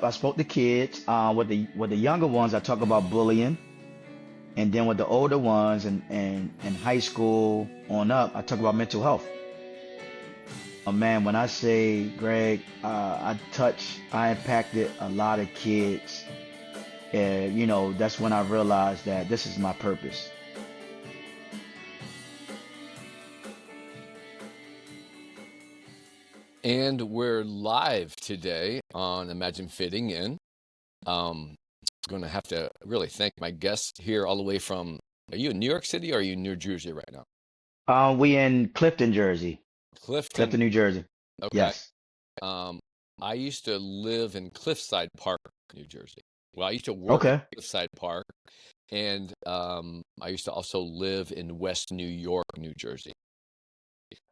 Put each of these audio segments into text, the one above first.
spoke to kids. With the younger ones, I talk about bullying, and then with the older ones and high school on up, I talk about mental health. Man, when I say Greg, I impacted a lot of kids, and that's when I realized that this is my purpose. And we're live today on Imagine Fitting In. Going to have to really thank my guests here all the way from, are you in New York City or are you in New Jersey right now? We in Clifton, Jersey. Clifton. Clifton, New Jersey. Okay. Yes. Um, I used to live in Cliffside Park, New Jersey. Well, I used to work in Okay. Cliffside Park, and I used to also live in West New York, New Jersey.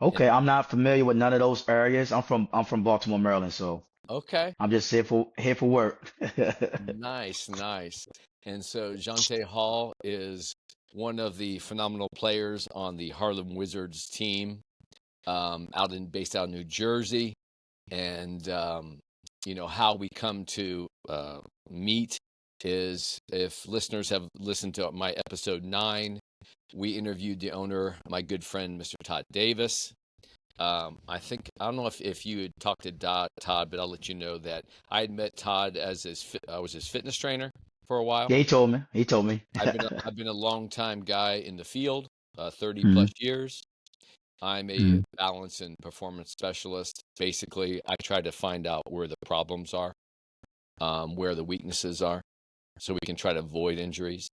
Okay. And I'm not familiar with none of those areas. I'm from Baltimore, Maryland, so okay, I'm just here for work. nice, nice. And so Jonte Hall is one of the phenomenal players on the Harlem Wizards team, based out of New Jersey. And how we come to meet is, if listeners have listened to my episode 9, we interviewed the owner, my good friend Mr. Todd Davis. I don't know if you had talked to Todd, but I'll let you know that I had met Todd I was his fitness trainer for a while. Yeah, he told me. He told me. I've been a long time guy in the field, 30 plus Mhm, years. I'm a mhm, balance and performance specialist. Basically, I try to find out where the problems are, where the weaknesses are, so we can try to avoid injuries.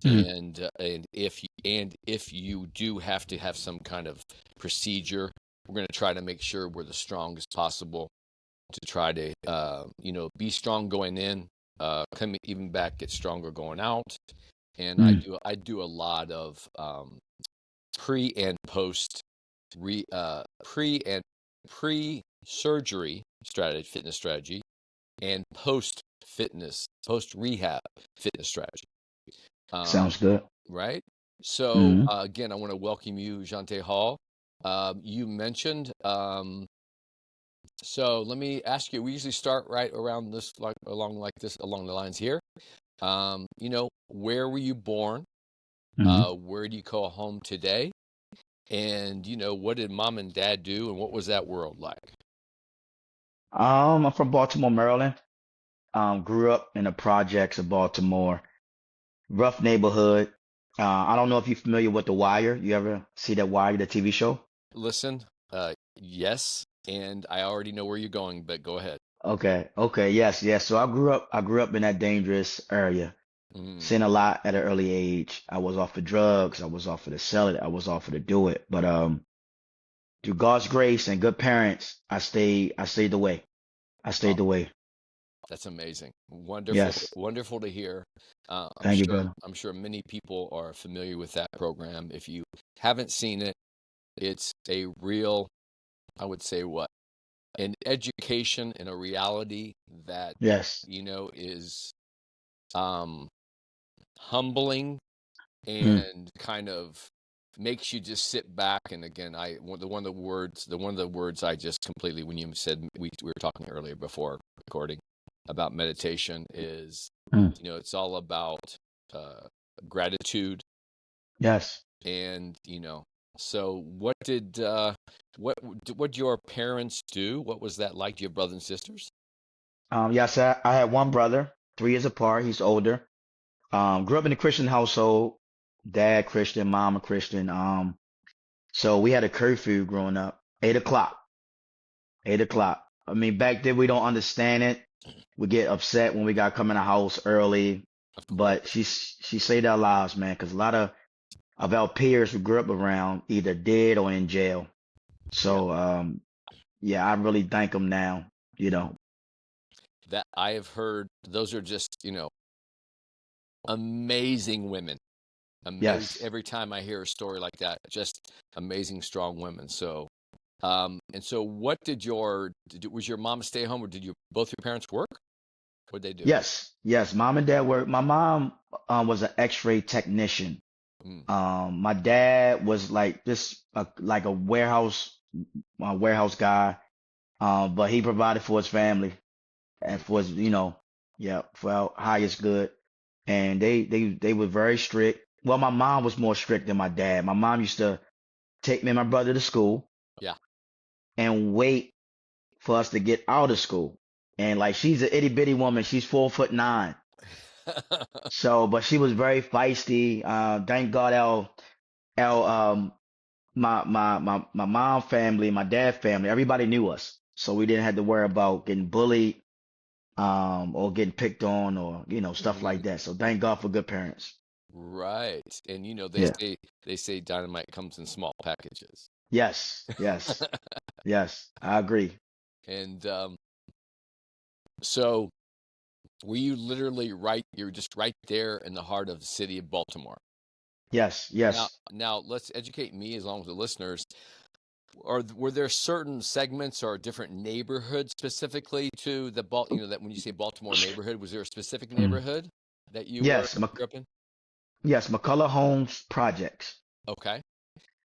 mhm, And if you do have to have some kind of procedure, we're going to try to make sure we're the strongest possible to try to be strong going in, come even back, get stronger going out. And I mhm, do a lot of pre and post pre and pre surgery strategy, fitness strategy, and post rehab fitness strategy. Um, Sounds good. right. So Mhm. again, I want to welcome you, Jonte Hall. You mentioned. So let me ask you. We usually start right around this, along the lines here. Where were you born? Mhm. Where do you call home today? And what did mom and dad do, and what was that world like? I'm from Baltimore, Maryland. Grew up in the projects of Baltimore. Rough neighborhood. I don't know if you're familiar with The Wire. You ever see that Wire, the TV show? Listen, yes, and I already know where you're going, but go ahead. Okay. Okay. Yes. Yes. So I grew up in that dangerous area. Mm, Seen a lot at an early age. I was off of drugs. I was off of to sell it. I was off of to do it. But through God's grace and good parents, I stayed away. I oh, stayed away. that's amazing. Wonderful, Yes. wonderful to hear. Thank you, brother. I'm sure many people are familiar with that program. If you haven't seen it, it's a real, I would say, an education and a reality that Yes. is um, humbling Mm, and kind of makes you just sit back. And again, one of the words I just completely, when you said, we were talking earlier before recording about meditation, is mm. it's all about uh, gratitude. Yes. And so what your parents do? What was that like? Do you have brothers and sisters? Yes, I had one brother, 3 years apart. He's older. Grew up in a Christian household. Dad Christian, mom a Christian. So we had a curfew growing up, 8 o'clock. 8 o'clock. I mean, back then we don't understand it. We get upset when we got to come in the house early, Of but course. she saved our lives, man, because a lot of our peers we grew up around either dead or in jail. Yeah. So yeah, I really thank them now. You know. That I have heard, those are just, amazing women. Amazing. Yes. Every time I hear a story like that, just amazing, strong women. So, and so was your mom stay home, or did both your parents work? What'd they do? Yes. Yes. Mom and dad work. My mom was an X-ray technician. Mm, My dad was like just like a warehouse guy. But he provided for his family. and for yeah, for our highest good. And they were very strict. Well, my mom was more strict than my dad. My mom used to take me and my brother to school Yeah. and wait for us to get out of school. And like she's an itty bitty woman. She's 4'9". So, but she was very feisty. Thank God our my mom family, my dad family, everybody knew us. So we didn't have to worry about getting bullied, or getting picked on or, stuff Mm, like that. So thank God for good parents. right. And they Yeah. say dynamite comes in small packages. Yes. Yes. Yes. I agree. And so were you literally you're just right there in the heart of the city of Baltimore? Yes. Now, Yes. let's educate me as long as the listeners. Were there certain segments or different neighborhoods specifically to that when you say Baltimore neighborhood, was there a specific Mhm. neighborhood that you Yes. grew up in? Yes. McCullough Homes Projects. Okay.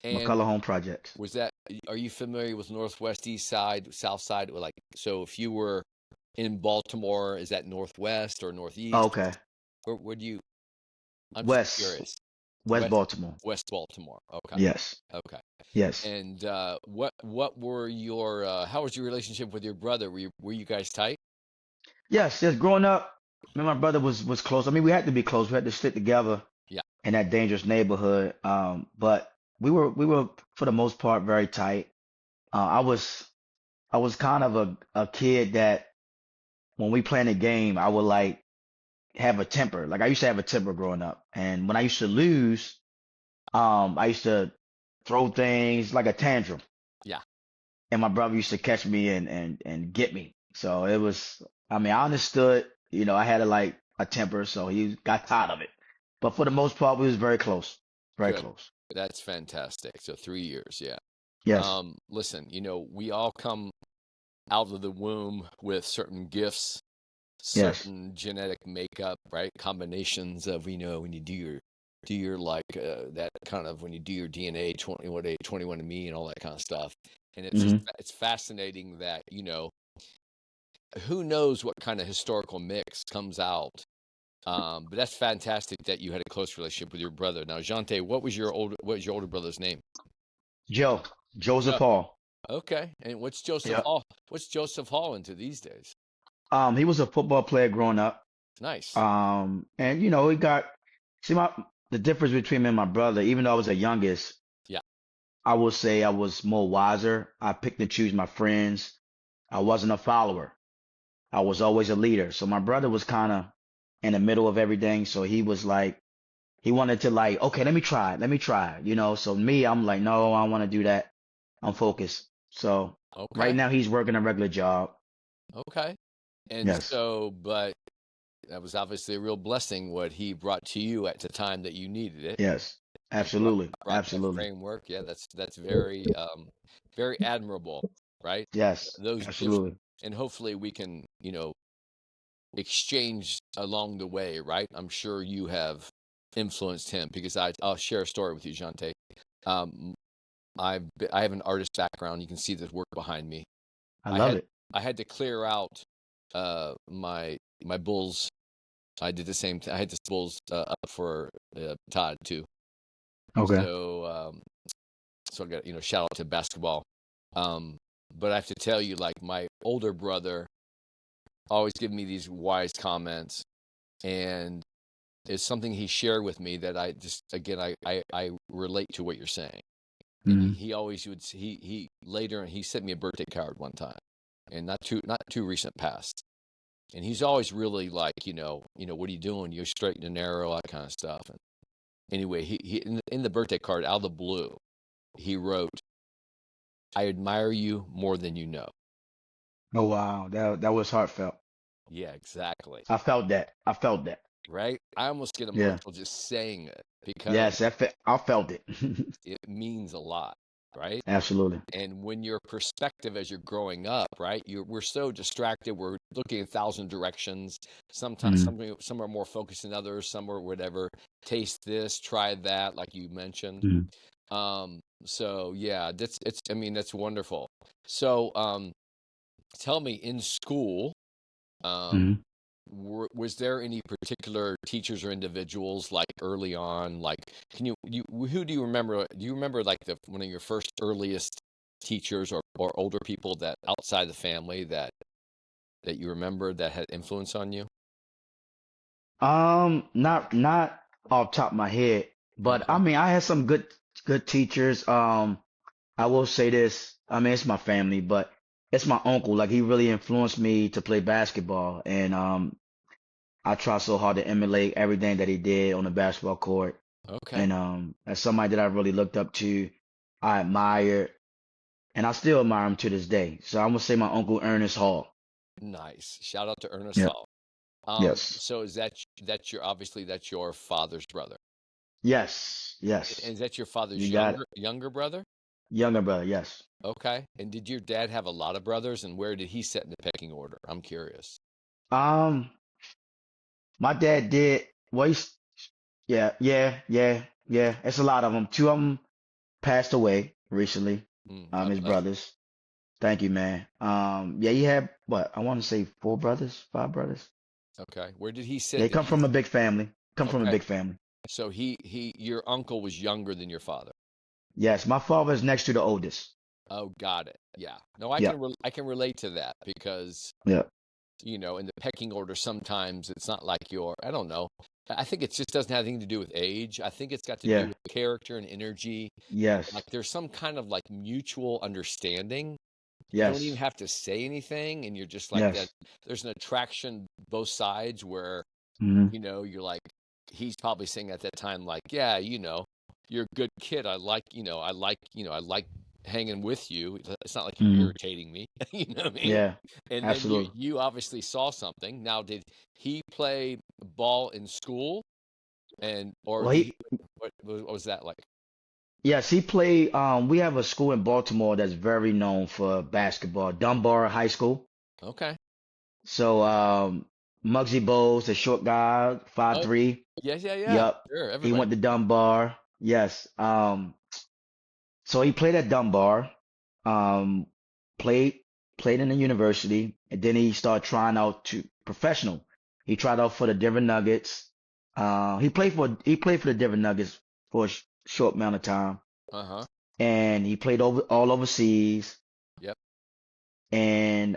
And McCullough Home Projects. are you familiar with Northwest, East Side, South Side? Or so if you were in Baltimore, is that Northwest or Northeast? Okay. Where do you, I'm just West. curious. West Baltimore. West Baltimore. Okay. Yes. Okay. Yes. And what were how was your relationship with your brother? Were you guys tight? Yes. Yes. Growing up, me and my brother was close. I mean, we had to be close. We had to stick together Yeah. in that dangerous neighborhood. But we were for the most part very tight. I was kind of a kid that when we playing a game, I would like have a temper. Like I used to have a temper growing up, and when I used to lose, I used to throw things like a tantrum, Yeah. and my brother used to catch me and get me. So it was, I mean, I understood, I had a temper, so he got tired of it. But for the most part, we was very close, very Good. close. That's fantastic. So 3 years. Yeah. Yes, Listen, we all come out of the womb with certain gifts, yes, certain genetic makeup, right? Combinations of, when you do your that kind of when you do your DNA 21 and all that kind of stuff. And hmm it's fascinating that, who knows what kind of historical mix comes out. But that's fantastic that you had a close relationship with your brother. Now, Jonte, what was your older brother's name? Joe, Joseph Joe. Hall. Okay. And what's Joseph Yeah. Hall? What's Joseph Hall into these days? He was a football player growing up. Nice. And he got see my the difference between me and my brother, even though I was the youngest, Yeah. I would say I was more wiser. I picked and choose my friends. I wasn't a follower. I was always a leader. So my brother was kind of in the middle of everything. So he was like, he wanted to like, okay, let me try, So me, I'm like, no, I don't want to do that. I'm focused. So right Okay. now he's working a regular job. Okay. And Yes. so, but that was obviously a real blessing what he brought to you at the time that you needed it. Yes. And brought, Absolutely. brought that Absolutely. framework. Yeah, that's very very admirable, right? Yes. Those gifts, Absolutely. and hopefully we can, exchange along the way, right? I'm sure you have influenced him because I'll share a story with you, Jonte. Um, I have an artist background. You can see the work behind me. I I love had it. I had to clear out my Bulls. I did the same thing. I had this Bulls up for Todd too. Okay. So I got shout out to basketball. Um, but I have to tell you, like my older brother always give me these wise comments, and it's something he shared with me that I just again I relate to what you're saying. And hmm he always would he later he sent me a birthday card one time, and not too recent past. And he's always really like, what are you doing? You're straight and narrow, all that kind of stuff. And anyway, he in the birthday card, out of the blue, he wrote, "I admire you more than you know." Oh wow. That was heartfelt. Yeah, exactly. I felt that. I felt that. Right? I almost get Yeah. emotional just saying it because Yes, I felt it. it means a lot, right? Absolutely. And when your perspective as you're growing up, right? We're so distracted. We're looking in 1,000 directions. Sometimes hmm some are more focused than others. Some are whatever. Taste this, try that, like you mentioned. hmm So yeah, I mean, that's wonderful. So, tell me, in school, Um, Mhm. was there any particular teachers or individuals like early on? Like, who do you remember? Do you remember like one of your first earliest teachers or older people that outside the family that you remember that had influence on you? Not off top of my head, but Hmm. I mean, I had some good teachers. I will say this. I mean, it's my family, but it's my uncle. Like he really influenced me to play basketball, and I try so hard to emulate everything that he did on the basketball court. Okay. And as somebody that I really looked up to, I admired, and I still admire him to this day. So I'm gonna say my uncle Ernest Hall. Nice. Shout out to Ernest Yeah. Hall. Yes. So that's your obviously that's your father's brother. Yes. And Yes. is that your father's You got it. younger brother? Younger brother. Yes. Okay. And did your dad have a lot of brothers, and where did he sit in the pecking order? I'm curious. Um, my dad did. Well, yeah. It's a lot of them. Two of them passed away recently. God His bless. brothers. Thank you, man. Yeah, he had what? I want to say four brothers, five brothers. Okay. Where did he Yeah, sit? he Did come he? from a big family. Come from a Okay. big family. So your uncle was younger than your father. Yes, my father is next to the oldest. Oh, got it. Yeah. No, Yeah, I can relate to that because, yeah. in the pecking order, sometimes it's not like I don't know. I think it just doesn't have anything to do with age. I think it's got to do Yeah. with character and energy. And like Yes. there's some kind of like mutual understanding. You don't even Yes. have to say anything, and you're just like that. Yes. There's an attraction both sides where, Hmm. you're like, he's probably saying at that time, like, yeah, you're a good kid. I like hanging with you. It's not like you're Hmm. irritating me. You know what I mean? Yeah. And then you Absolutely. you obviously saw something. Now, did he play ball in school, or Well, did he? What was that like? yes, he played. We have a school in Baltimore that's very known for basketball, Dunbar High School. Okay. So, Muggsy Bogues, the short guy, five Oh, three. yes, yeah, yeah. Yup. Sure, He everybody. went to Dunbar. Yes. So he played at Dunbar, um, played played in the university, and then he started trying out to professional. He tried out for the Denver Nuggets. He played for the Denver Nuggets for a short amount of time, Uh-huh. and he played all overseas, Yep. and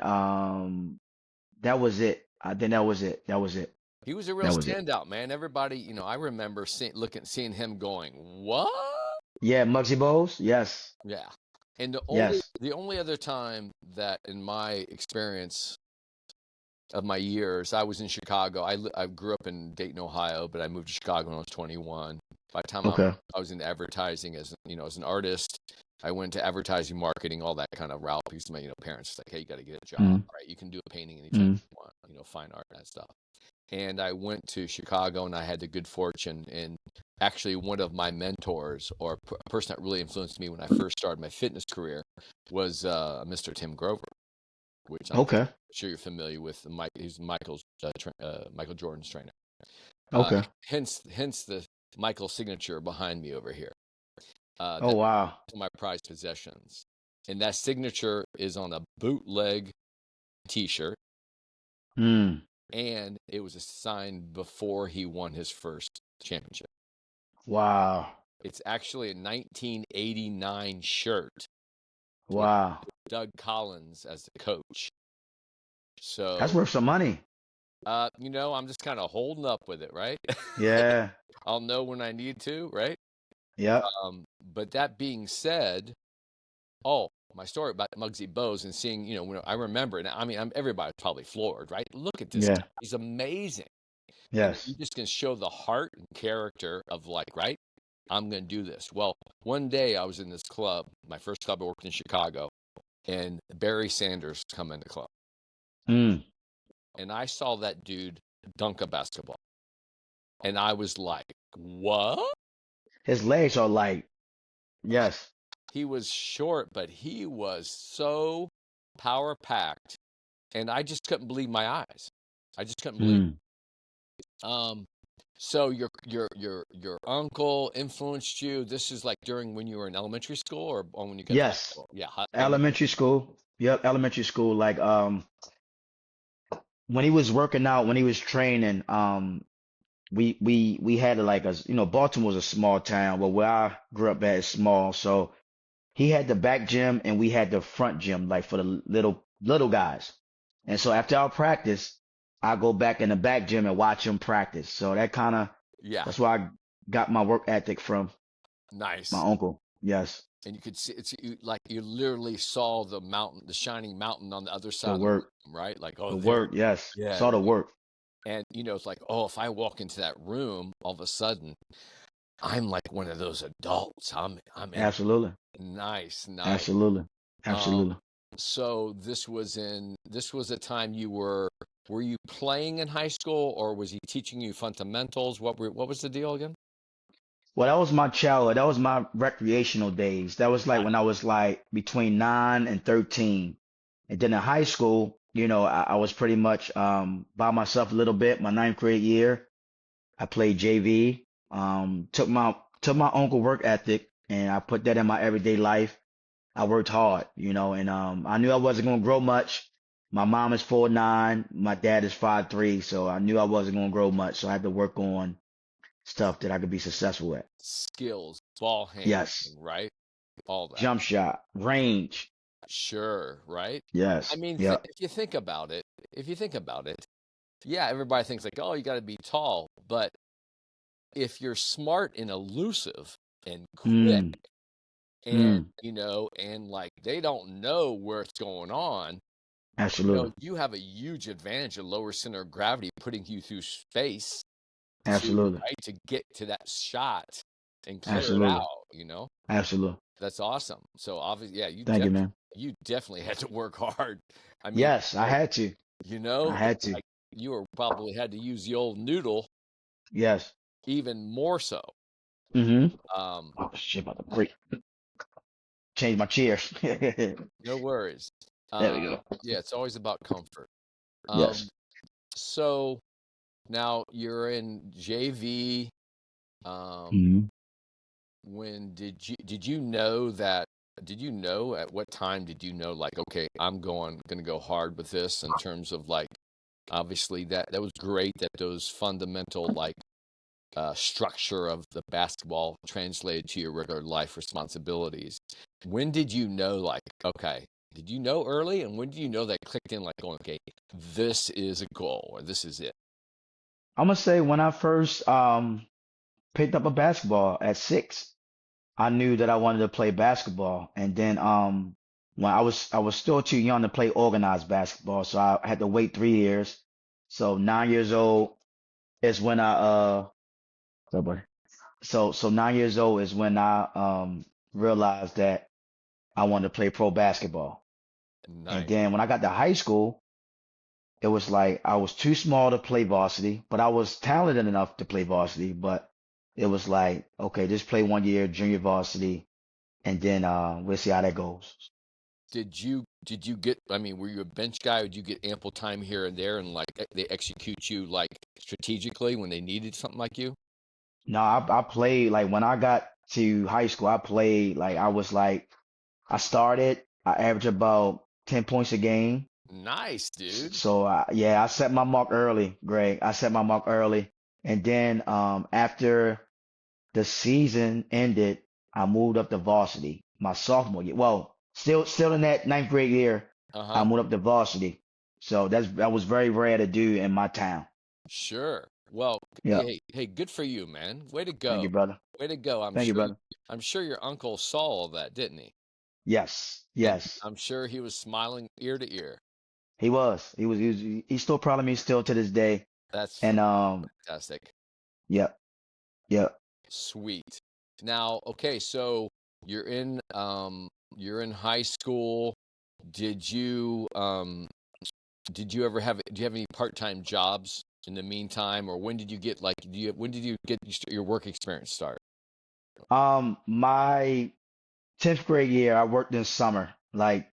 that was it. I think that was it. That was it. He was a real That was it. standout, man. Everybody, I remember seeing him going, "What?" Yeah, Muggsy Bogues. Yes, Yeah. And the only yes. the only other time that in my experience of my years, I was in Chicago. I grew up in Dayton, Ohio, but I moved to Chicago when I was 21. By the time Okay. I was in advertising as an artist, I went to advertising, marketing, all that kind of route because my parents like, hey, you got to get a job, Mm, right? You can do painting anytime mm, you want, fine art and that stuff. And I went to Chicago, and I had the good fortune, and actually one of my mentors or a person that really influenced me when I first started my fitness career was Mr. Tim Grover, which I'm okay. sure you're familiar with. He's Michael Jordan's trainer. Uh, Okay. hence the Michael signature behind me over here. Oh That's wow. my prized possessions, and that signature is on a bootleg T-shirt, Mm, and it was signed before he won his first championship. wow. It's actually a 1989 shirt with Wow. Doug Collins as the coach. That's So, worth some money. I'm just kind of holding up with it, right? Yeah. I'll know when I need to, right? Yep. But that being said, oh, my story about Muggsy Bogues and seeing, when I remember, and I mean, everybody's probably floored, right? Look at this Yeah. guy; he's amazing, and you Yes. just can show the heart and character of like, right? I'm going to do this. Well, one day I was in this club, my first club I worked in Chicago, and Barry Sanders come in the club, Mm. and I saw that dude dunk a basketball, and I was like, what? His legs are like, yes. He was short, but he was so power packed, and I just couldn't believe my eyes. I just couldn't believe. Mm. Um, so your uncle influenced you. This is like during when you were in elementary school or when you got to high Yes. school. Yeah, Elementary school. Yep. Elementary school. Like, when he was working out, when he was training, we had like Baltimore was a small town, but where I grew up at is small. So he had the back gym and we had the front gym, like for the little guys. And so after our practice, I go back in the back gym and watch him practice. So Yeah, that's where I got my work ethic from my nice. uncle. Yes, And you could see like you literally saw the mountain, the shining mountain on the other side the of the work, room, right? Like, oh, the there. work. Yes, Yeah, saw the right. work. And it's like, oh, if I walk into that room, all of a sudden, I'm like one of those adults. I'm in. Absolutely, Nice, nice. absolutely, Um, absolutely. so this was a time were you playing in high school or was he teaching you fundamentals? What was the deal again? Well, that was my childhood. That was my recreational days. That was like when I was like between 9 and 13. And then in high school, I was pretty much by myself a little bit. My ninth grade year, I played JV. Took my uncle work ethic and I put that in my everyday life. I worked hard, and I knew I wasn't gonna grow much. My mom is 4'9", my dad is 5'3", so I knew I wasn't gonna grow much. So I had to work on stuff that I could be successful at. Skills, ball handling, Yes. right? All that. Jump shot, range. Sure, right? I Yes. mean, Yep. if you think about it, yeah, everybody thinks like, oh, you got to be tall, but if you're smart and elusive and quick Mm, and mm. and like they don't know where it's going on, Absolutely. you have a huge advantage of lower center of gravity putting you through space to Absolutely. right to get to that shot and clear it Absolutely. out. Absolutely. That's awesome. So obviously, yeah, Thank you, man. you definitely had to work hard. I mean, Yes, I had to. I had to. like you were probably had to use the old noodle Yes. even more so. Mm-hmm. Um, Oh shit, about to break. Change my chair. There no worries. we go. Yeah, it's always about comfort. Um, Yes. so now you're in JV. Um, Mm-hmm. when did you know at what time did you know like okay, I'm gonna go hard with this in terms of like obviously that was great that those fundamental like structure of the basketball translated to your regular life responsibilities. When did you know, like, okay, did you know early? And when did you know that clicked in, like, going, okay, this is a goal or this is it? I'm gonna say when I first picked up a basketball at 6, I knew that I wanted to play basketball. And then when I was still too young to play organized basketball, so I had to wait 3 years. So 9 years old is when I sorry, buddy. So 9 years old is when I realized that I wanted to play pro basketball. And Nice. then when I got to high school, it was like I was too small to play varsity, but I was talented enough to play varsity. But it was like, okay, just play 1 year junior varsity, and then we'll see how that goes. Did you get, I mean, were you a bench guy? Or did you get ample time here and there and like they execute you like strategically when they needed something like you? No, I played like when I got to high school, I played like I was like I started, I averaged about 10 points a game. Nice, dude. So yeah, I set my mark early, Greg. I set my mark early. And then after the season ended, I moved up to varsity my sophomore year. Well, still in that ninth grade year, I Uh-huh. moved up to varsity. So that was very rare to do in my town. Sure. Well, Yeah. hey, good for you, man. Way to Thank go. you, brother. Way to go. Thank you, brother. I'm sure your uncle saw all that, didn't he? Yes. And Yes. I'm sure he was smiling ear to ear. He was. He's still proud of me still to this day. That's And fantastic. yep. Yep. Sweet. Now, okay, so you're in you're in high school. Did you do you have any part-time jobs in the meantime or when did you get like when did you get your work experience start? My 10th grade year, I worked in summer. Like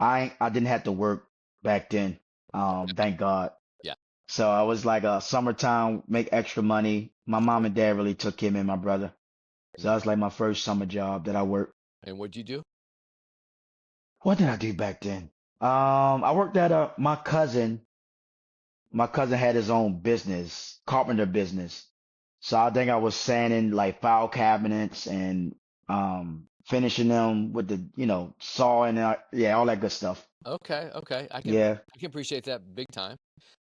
I didn't have to work back then. Thank God. Yeah. So I was like a summertime, make extra money. My mom and dad really took him and my brother. So that was like my first summer job that I worked. And what'd you do? What did I do back then? I worked at my cousin. my cousin had his own business, carpenter business. So I think I was sanding like file cabinets and finishing them with the, sawing out, yeah, all that good stuff. Okay, okay. Yeah, I can appreciate that big time.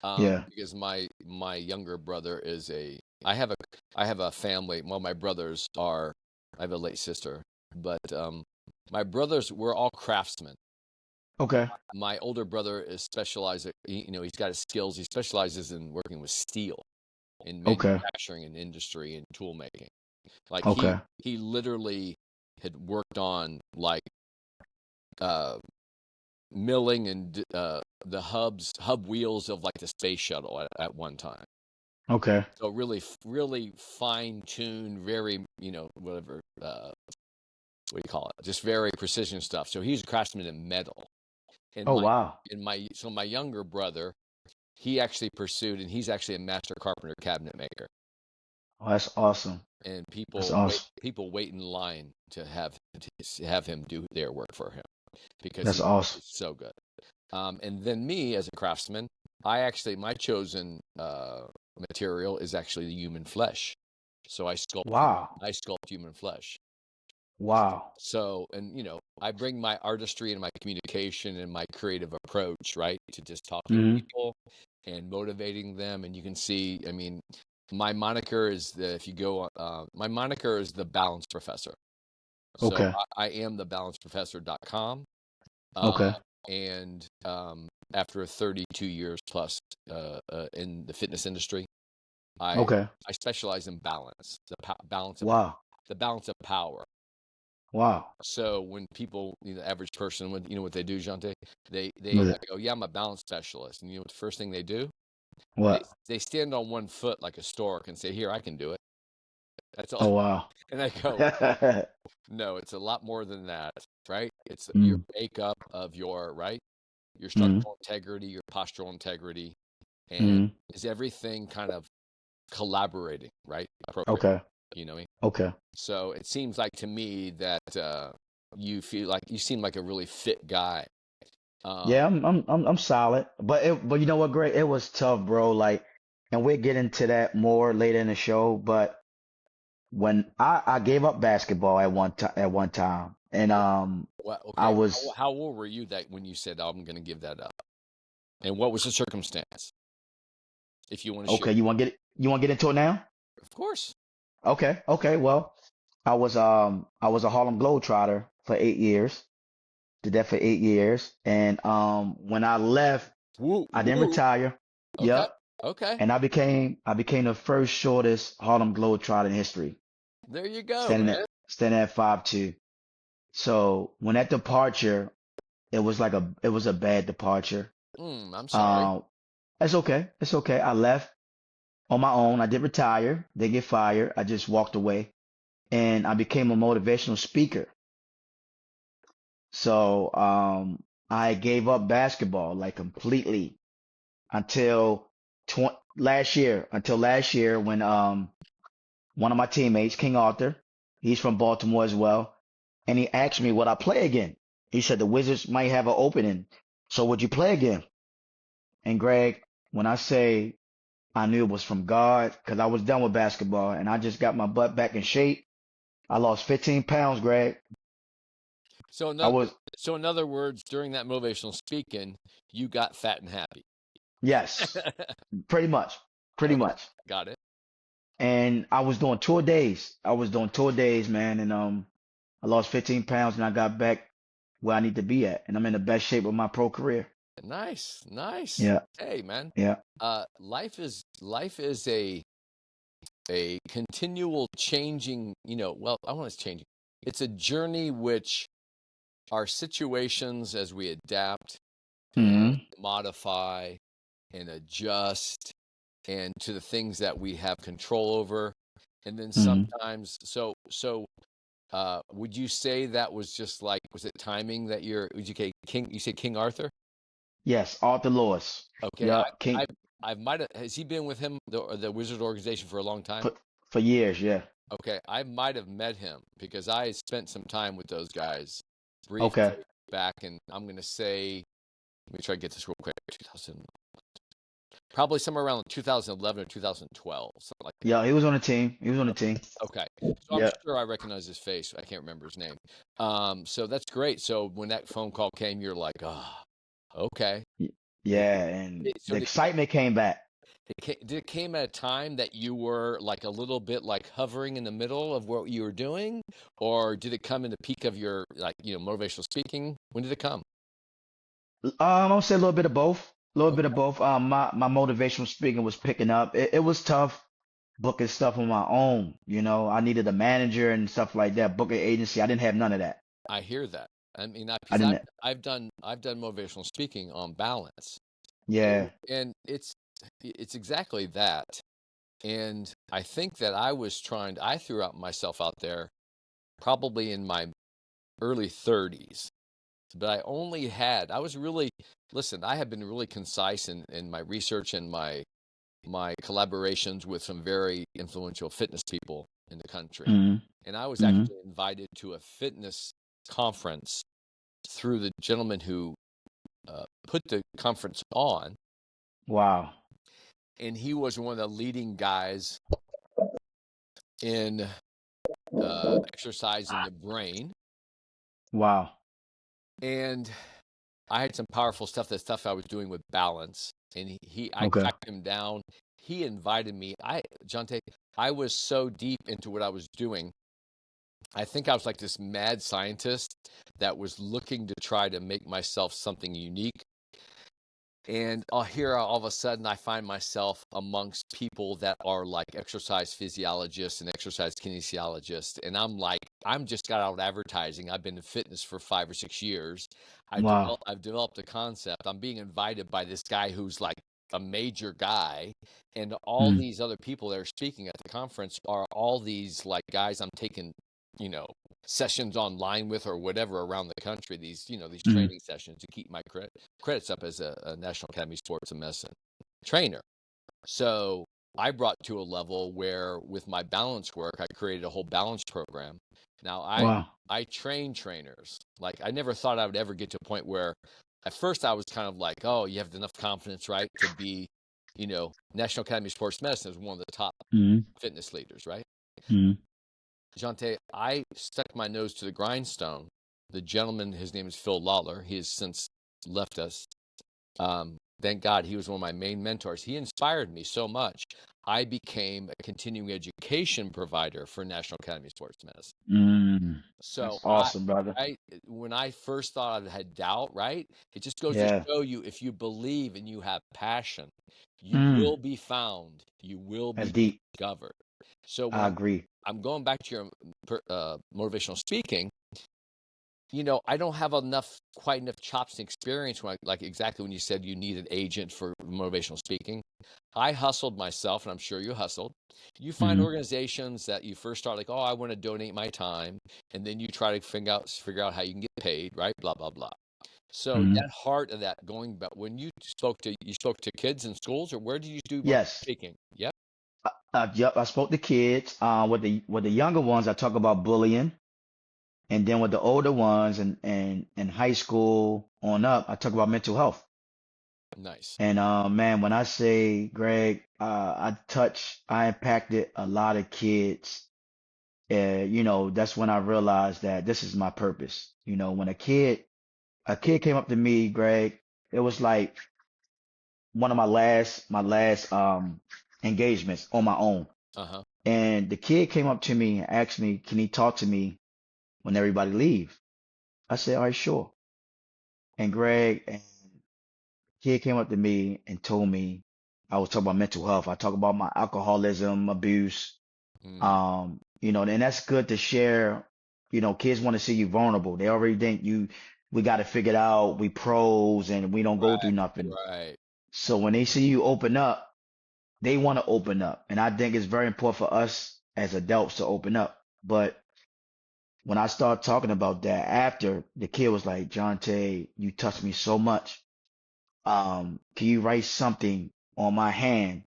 yeah. Because my younger brother is a I have a family. Well, my brothers are. I have a late sister, but my brothers were all craftsmen. Okay, My older brother is specialized. He's got his skills. He specializes in working with steel in okay, manufacturing and industry and tool making. Like okay, he literally had worked on like uh milling and the hub wheels of like the space shuttle at one time. okay. So really fine tuned, very whatever what do you call it? Just very precision stuff. So he's a craftsman in metal. And Oh wow. my younger brother, he actually pursued, and he's actually a master carpenter cabinet maker. Oh, that's awesome. And That's awesome. people wait in line to have him do their work for him because That's he's awesome. so good. And then me as a craftsman, I actually my chosen material is actually the human flesh. So Wow. I sculpt human flesh. Wow. So, and I bring my artistry and my communication and my creative approach, right, to just talking to Hmm. people and motivating them. And you can see, I mean, my moniker is if you go, my moniker is the balance professor. So Okay. I am the balanceprofessor.com. Uh, Okay. and after 32 years plus in the fitness industry, I Okay. I specialize in balance, Wow. the balance of power. Wow. So when people, the average person, when what they do, Jonte, they Was it? go, yeah, I'm a balance specialist, and you know what the first thing they do? They What? they stand on one foot like a stork and say, here, I can do it. That's all. Oh wow. And I go, no, it's a lot more than that, right? It's your Mm, makeup of your right, your mm, structural integrity, your postural integrity, and mm. is everything kind of collaborating, right? Appropriately, Okay. you know what I mean? Okay. So it seems like to me that you seem like a really fit guy. Um, Yeah, I'm solid. But you know what, Greg? It was tough, bro. Like, and we'll get into that more later in the show. But when I gave up basketball at one time, and Well, I okay. was How old were you that when you said I'm going to give that up? And what was the circumstance? If you want to share, okay. You want to get into it now? of course. Okay. Okay. Well, I was a Harlem Globetrotter for 8 years. Did that for 8 years, and when I left, Woo, I didn't woo. retire. Okay, Yep. okay. And I became the first shortest Harlem Globetrotter in history, There you go, standing at man. standing at 5'2". So when that departure, it was a bad departure. I'm sorry. Um, it's okay. It's okay. I left on my own. I did retire, did get fired. I just walked away, and I became a motivational speaker. So I gave up basketball like completely until last year when one of my teammates, King Arthur, he's from Baltimore as well, and he asked me would I play again. He said the Wizards might have an opening, so would you play again? And Greg, when I say I knew it was from God, because I was done with basketball and I just got my butt back in shape. I lost 15 pounds, Greg. So I in was, in other words, during that motivational speaking, you got fat and happy. yes, pretty much, pretty Okay, much. got it. And I was doing tour days. I was doing tour days, man, and I lost 15 pounds and I got back where I need to be at, and I'm in the best shape of my pro career. Nice, nice. Yeah, Hey, man. yeah. Life is a continual changing. Well, I want to change. It's a journey which our situations as we adapt and Hmm. modify and adjust and to the things that we have control over. And then Hmm. sometimes, would you say that was just like, was it timing that would you say you said King Arthur? Yes, Arthur Lewis. Okay. Yeah, King I might have, has he been with him, the Wizard organization for a long time? for for years. Yeah. Okay. I might have met him because I spent some time with those guys Okay. briefly back in, I'm going to say, let me try to get this real quick. 2000, Probably somewhere around 2011 or 2012, something like that. Yeah, he was on the team. He was on the team. Okay. So I'm Yeah. sure I recognize his face. I can't remember his name. So that's great. So when that phone call came, you're like, oh, okay. Y- It, Yeah, and so the excitement came back. did it came at a time that you were like a little bit like hovering in the middle of what you were doing, or did it come in the peak of your like motivational speaking? When did it come? I'll say a little bit of both. A little bit of Okay. both. My motivational speaking was picking up. It was tough booking stuff on my own. I needed a manager and stuff like that. Booking agency. I didn't have none of that. I hear that. I mean, I because didn't. I've done motivational speaking on balance, Yeah. and it's exactly that. And I think that I threw out myself out there probably in my early 30s, but I was really, listen, I have been really concise in my research and my collaborations with some very influential fitness people in the country. Hmm. And I was Hmm. actually invited to a fitness conference through the gentleman who put the conference on, Wow. and he was one of the leading guys in exercise in the brain. Wow. And I had some powerful stuff, that stuff I was doing with balance. And I Okay. tracked him down. He invited me. Jonte, I was so deep into what I was doing. I think I was like this mad scientist that was looking to try to make myself something unique. And here, all of a sudden, I find myself amongst people that are like exercise physiologists and exercise kinesiologists. And I'm just got out of advertising. I've been in fitness for 5 or 6 years. Wow. I've developed a concept. I'm being invited by this guy who's like a major guy. And all Mm. these other people that are speaking at the conference are all these like guys I'm taking, you know, sessions online with or whatever around the country, these Mm. training sessions to keep my credits up as a National Academy of Sports and Medicine trainer. So I brought to a level where with my balance work, I created a whole balance program. Now Wow. I train trainers. Like I never thought I would ever get to a point where at first I was kind of like, oh, you have enough confidence, right, to be, National Academy of Sports Medicine is one of the top Mm. fitness leaders, right? Mm. Jonte, I stuck my nose to the grindstone. The gentleman, his name is Phil Lawler. He has since left us. Thank God, he was one of my main mentors. He inspired me so much. I became a continuing education provider for National Academy of Sports Medicine. Mm. So That's awesome, brother. when I first thought I had doubt, right? It just goes to Yeah. show you if you believe and you have passion, you Mm. will be found, you will That's be deep. discovered. So I when agree. I'm going back to your motivational speaking, I don't have quite enough chops and experience like exactly when you said you need an agent for motivational speaking. I hustled myself, and I'm sure you hustled. You find Mm. organizations that you first start like, oh, I want to donate my time, and then you try to figure out how you can get paid, right? Blah blah blah. So Mm. that heart of that going back when you spoke to kids in schools, or where did you do motivational Yes. speaking? Yep, Yep. I spoke to kids. With the younger ones, I talk about bullying, and then with the older ones and high school on up, I talk about mental health. nice. And man, when I say Greg, I impacted a lot of kids. That's when I realized that this is my purpose. When a kid came up to me, Greg, it was like one of my last engagements on my own. Uh-huh. And the kid came up to me and asked me, can he talk to me when everybody leave? I said, all right, sure. And kid came up to me and told me I was talking about mental health. I talk about my alcoholism, abuse. Mm, And that's good to share. Kids want to see you vulnerable. They already think we got to figure it out. We pros and we don't go through nothing. right. So when they see you open up, they want to open up. And I think it's very important for us as adults to open up. But when I started talking about that after, the kid was like, Jonte, you touched me so much. Can you write something on my hand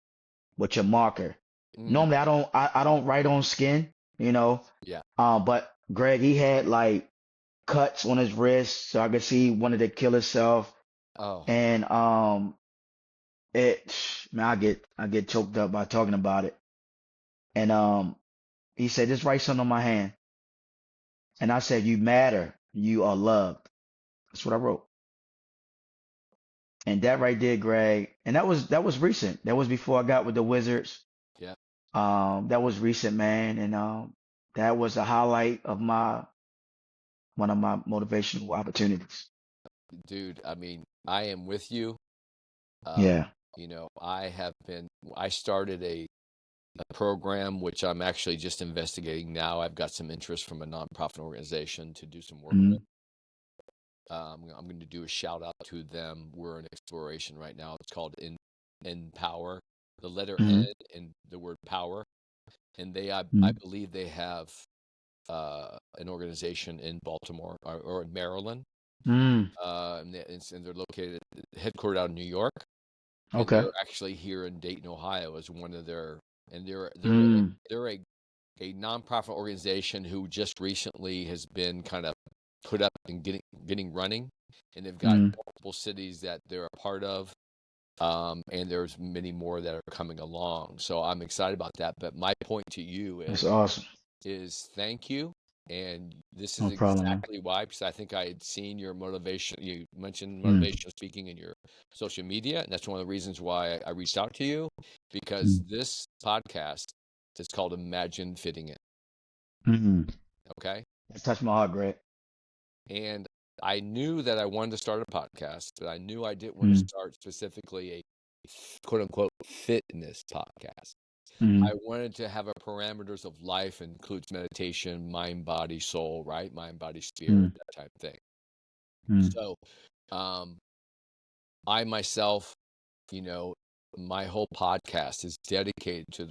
with your marker? Mm, Normally I don't write on skin, you know. yeah. But Greg, he had like cuts on his wrist, so I could see he wanted to kill himself. Oh, And it, man, I get choked up by talking about it. And he said, just write something on my hand. And I said, you matter. You are loved. That's what I wrote. And that right there, Greg, and that was recent. That was before I got with the Wizards. Yeah, That was recent, man, and that was a highlight of my one of my motivational opportunities. dude. I mean, I am with you. Um, Yeah. I started a program which I'm actually just investigating now. I've got some interest from a nonprofit organization to do some work with. Mm-hmm. I'm going to do a shout out to them. We're in exploration right now. It's called In Power, the letter Mm-hmm. N and the word power. And I Mm-hmm. believe they have an organization in Baltimore or in Maryland. Mm. And they're located headquartered out in New York, and Okay. they're actually here in Dayton, Ohio, as one of their. And Mm. they're a nonprofit organization who just recently has been kind of put up and getting running, and they've got Mm. multiple cities that they're a part of, and there's many more that are coming along. So I'm excited about that. But my point to you That's awesome. is thank you. And this is No problem, man. exactly why, because I think I had seen your motivation. You mentioned Mm. motivational speaking in your social media, and that's one of the reasons why I reached out to you, because Mm. this podcast is called Imagine Fitting It. Mm. Okay. That touched my heart, Greg. And I knew that I wanted to start a podcast, but I knew I didn't want to Mm. start specifically a quote unquote fitness podcast. I Mm. wanted to have a parameters of life includes meditation, mind, body, soul, right? Mind, body, spirit, Mm. that type of thing. Mm. So, um, I myself, you know, my whole podcast is dedicated to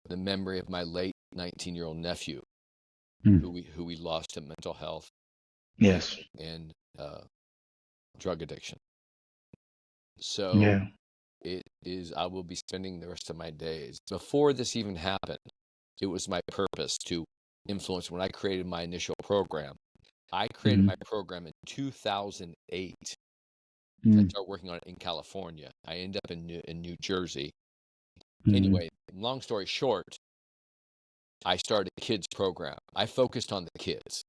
the memory of my late 19-year-old nephew Mm. who we lost to mental health and Yes. and drug addiction. So Yeah. I will be spending the rest of my days. Before this even happened, it was my purpose to influence. When I created my initial program, I created Mm. my program in 2008. I Mm. started working on it in California. I ended up in New Jersey. Mm. Anyway, long story short, I started a kids program. I focused on the kids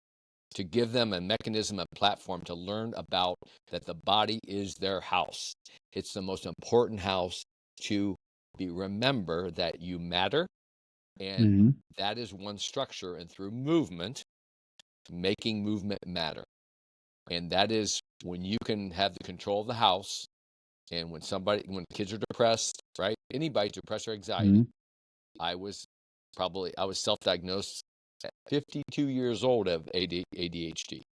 to give them a mechanism, a platform to learn about that the body is their house. It's the most important house to remember that you matter, and Mm. that is one structure. And through movement, making movement matter. And that is when you can have the control of the house. And when kids are depressed, right? Anybody's depressed or anxiety. Mm. I was self-diagnosed at 52 years old of ADHD.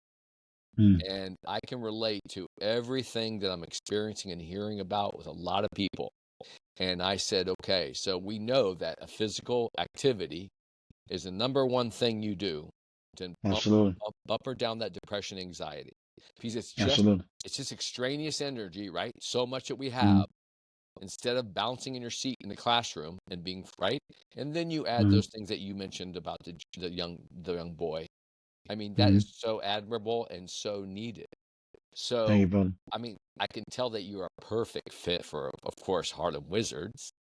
Mm. And I can relate to everything that I'm experiencing and hearing about with a lot of people. And I said, okay, so we know that a physical activity is the number one thing you do to Absolutely. up or down that depression, anxiety, because Absolutely. it's just extraneous energy, right? So much that we have, Mm. instead of bouncing in your seat in the classroom and being right. And then you add Mm. those things that you mentioned about the young boy. I mean, that is Mm. so admirable and so needed. Thank So, you, brother. I mean, I can tell that you're a perfect fit for, of course, Harlem Wizards.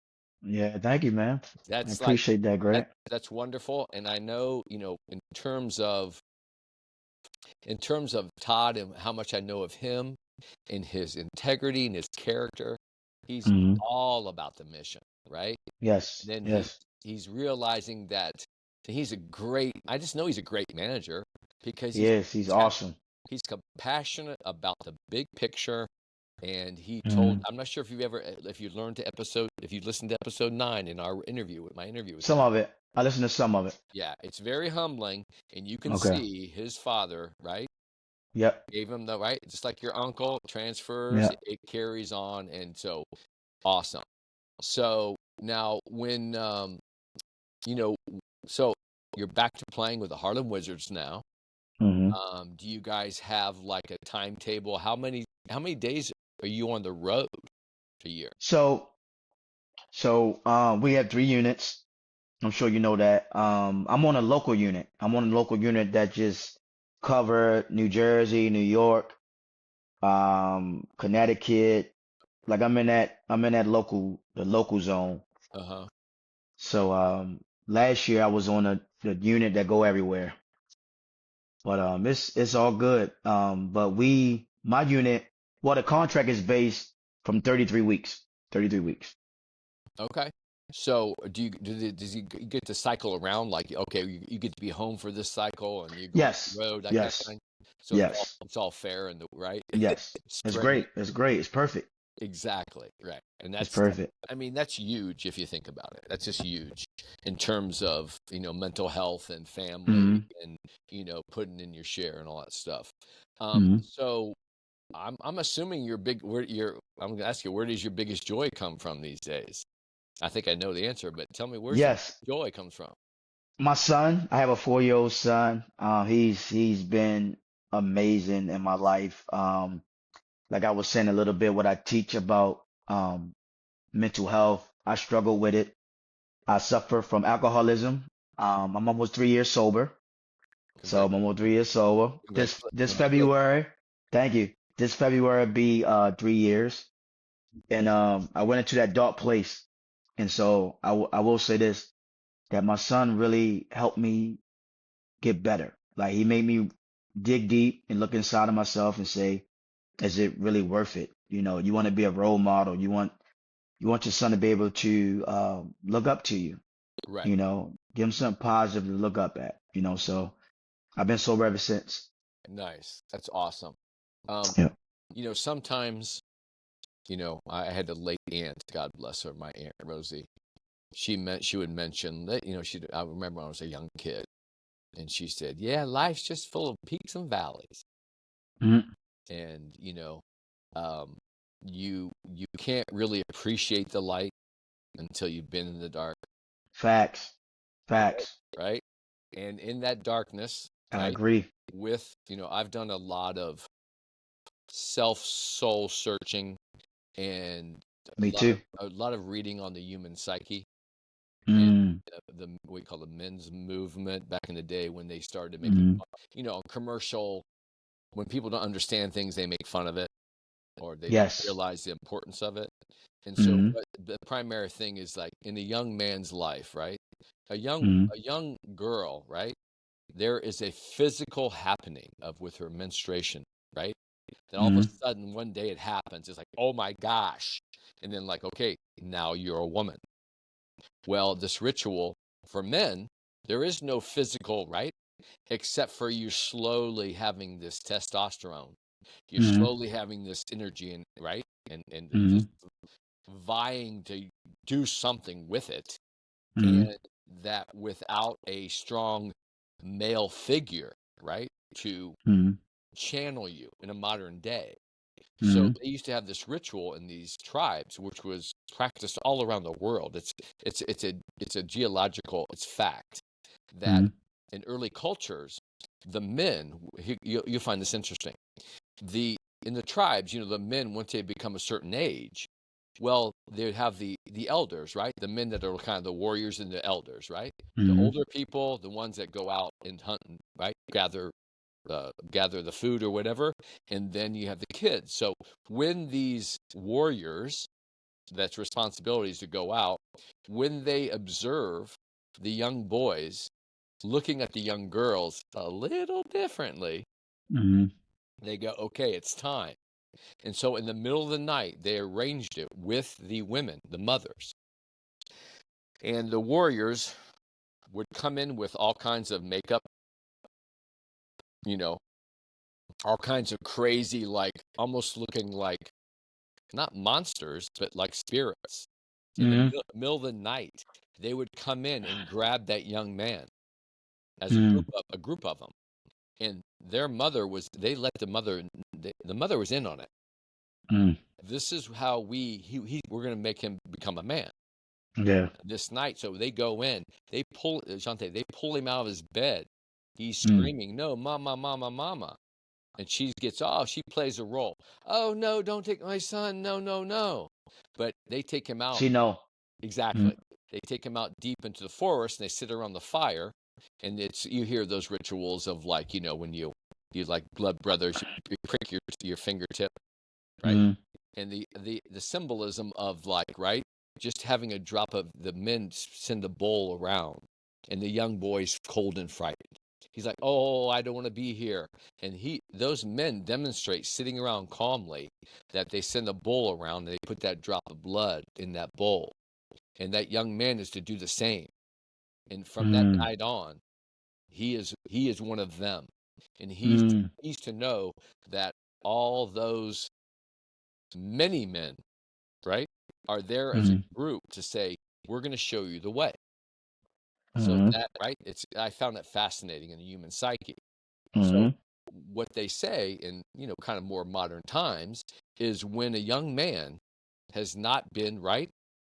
Yeah, thank you, man. I That's like appreciate that, Greg. that's wonderful. And I know, in terms of Todd and how much I know of him and his integrity and his character, he's Mm. all about the mission, right? Yes. Then Yes. he's realizing that I just know he's a great manager because Yes. He's awesome. he's compassionate about the big picture. And Mm. I'm not sure if you listened to episode 9 in my interview with Some him. of it. I listened to some of it. Yeah, it's very humbling, and you can Okay. see his father, right? Yep. Gave him the right, just like your uncle transfers, Yep. it carries on, and so awesome. So now, when you know, so you're back to playing with the Harlem Wizards now. Hmm. Do you guys have like a timetable? How many days are you on the road a year? So, we have 3 units. I'm sure you know that. I'm on a local unit. I'm on a local unit that just cover New Jersey, New York, Connecticut. like I'm in that the local zone. Uh-huh. So last year I was on the unit that go everywhere. But it's all good. But my unit, well, the contract is based from 33 weeks. 33 weeks. Okay. So does he get to cycle around like, okay, you get to be home for this cycle and you go on the Yes. road, that kind of Yes. thing? So Yes. it's all fair and the right Yes. It's spread. great. It's great. It's perfect. Exactly, right. And It's that's, perfect. I mean, that's huge if you think about it. That's just huge in terms of, mental health and family Hmm. and, putting in your share and all that stuff. Hmm. So I'm assuming I'm gonna ask you, where does your biggest joy come from these days? I think I know the answer, but tell me, where's your Yes. joy comes from? My son, I have a 4-year-old son. He's been amazing in my life. Like I was saying a little bit what I teach about mental health. I struggle with it. I suffer from alcoholism. I'm almost 3 years sober. So I'm almost 3 years sober. This Congratulations. February, thank you. This February be 3 years. And I went into that dark place. And so I will say this, that my son really helped me get better. Like he made me dig deep and look inside of myself and say, is it really worth it? You want to be a role model. You want your son to be able to look up to you, Right. give him something positive to look up at. So I've been sober ever since. Nice. That's awesome. Um, Yeah. Sometimes, I had a late aunt, God bless her, my Aunt Rosie. She would mention that, I remember when I was a young kid, and she said, "Yeah, life's just full of peaks and valleys." Mhm. And, um, you can't really appreciate the light until you've been in the dark, Facts. Facts. right? And in that darkness, I right, agree. I've done a lot of self soul searching and Me too. a lot of reading on the human psyche and Mm. the what we call the men's movement back in the day when they started making Mm. fun, commercial, when people don't understand things, they make fun of it or they don't Yes. realize the importance of it. And so Mm. what the primary thing is, like, in a young man's life, right? Mm. A young girl, right? There is a physical happening of with her menstruation, right? Then all of a Mm. sudden one day it happens. It's like, oh my gosh. And then, like, okay, now you're a woman. Well, this ritual for men, there is no physical, right? Except for you slowly having this testosterone. You're Mm. slowly having this energy, and right? And just Mm. vying to do something with it. Mm. And that without a strong male figure, right, to Mm. channel you in a modern day. So Mm. they used to have this ritual in these tribes, which was practiced all around the world. It's a geological, it's fact that Mm. in early cultures, the men, you'll find this interesting. The In the tribes, the men, once they become a certain age, well, they have the elders, right? The men that are kind of the warriors and the elders, right? The Mm. older people, the ones that go out and hunt, right? Gather the food or whatever, and then you have the kids. So when these warriors, that's responsibilities to go out, when they observe the young boys looking at the young girls a little differently, Mm. they go, okay, it's time. And so in the middle of the night, they arranged it with the women, the mothers. And the warriors would come in with all kinds of makeup, you know, all kinds of crazy, like almost looking like not monsters, but like spirits. In the Mm. middle of the night, they would come in and grab that young man as Mm. a group of them. And their mother was, they let the mother was in on it. Mm. This is how we're going to make him become a man Yeah. this night. So they go in, they pull him out of his bed. He's Mm. screaming, no, mama, mama, mama. And she plays a role. Oh, no, don't take my son. No, no, no. But they take him out. She know. Exactly. Mm. They take him out deep into the forest and they sit around the fire. And you hear those rituals of, like, when you like blood brothers, you prick your fingertip, right? Mm. and the symbolism of like, right, just having a drop of the men send the bowl around, and the young boy's cold and frightened. He's like, oh, I don't want to be here. And those men demonstrate sitting around calmly that they send a bowl around and they put that drop of blood in that bowl. And that young man is to do the same. And from that Mm. night on, he is one of them. And he's Mm. to know that all those many men, right, are there as a Mm. group to say, we're going to show you the way. So Mm. that, right, I found that fascinating in the human psyche. So Mm. what they say in, kind of more modern times is when a young man has not been, right,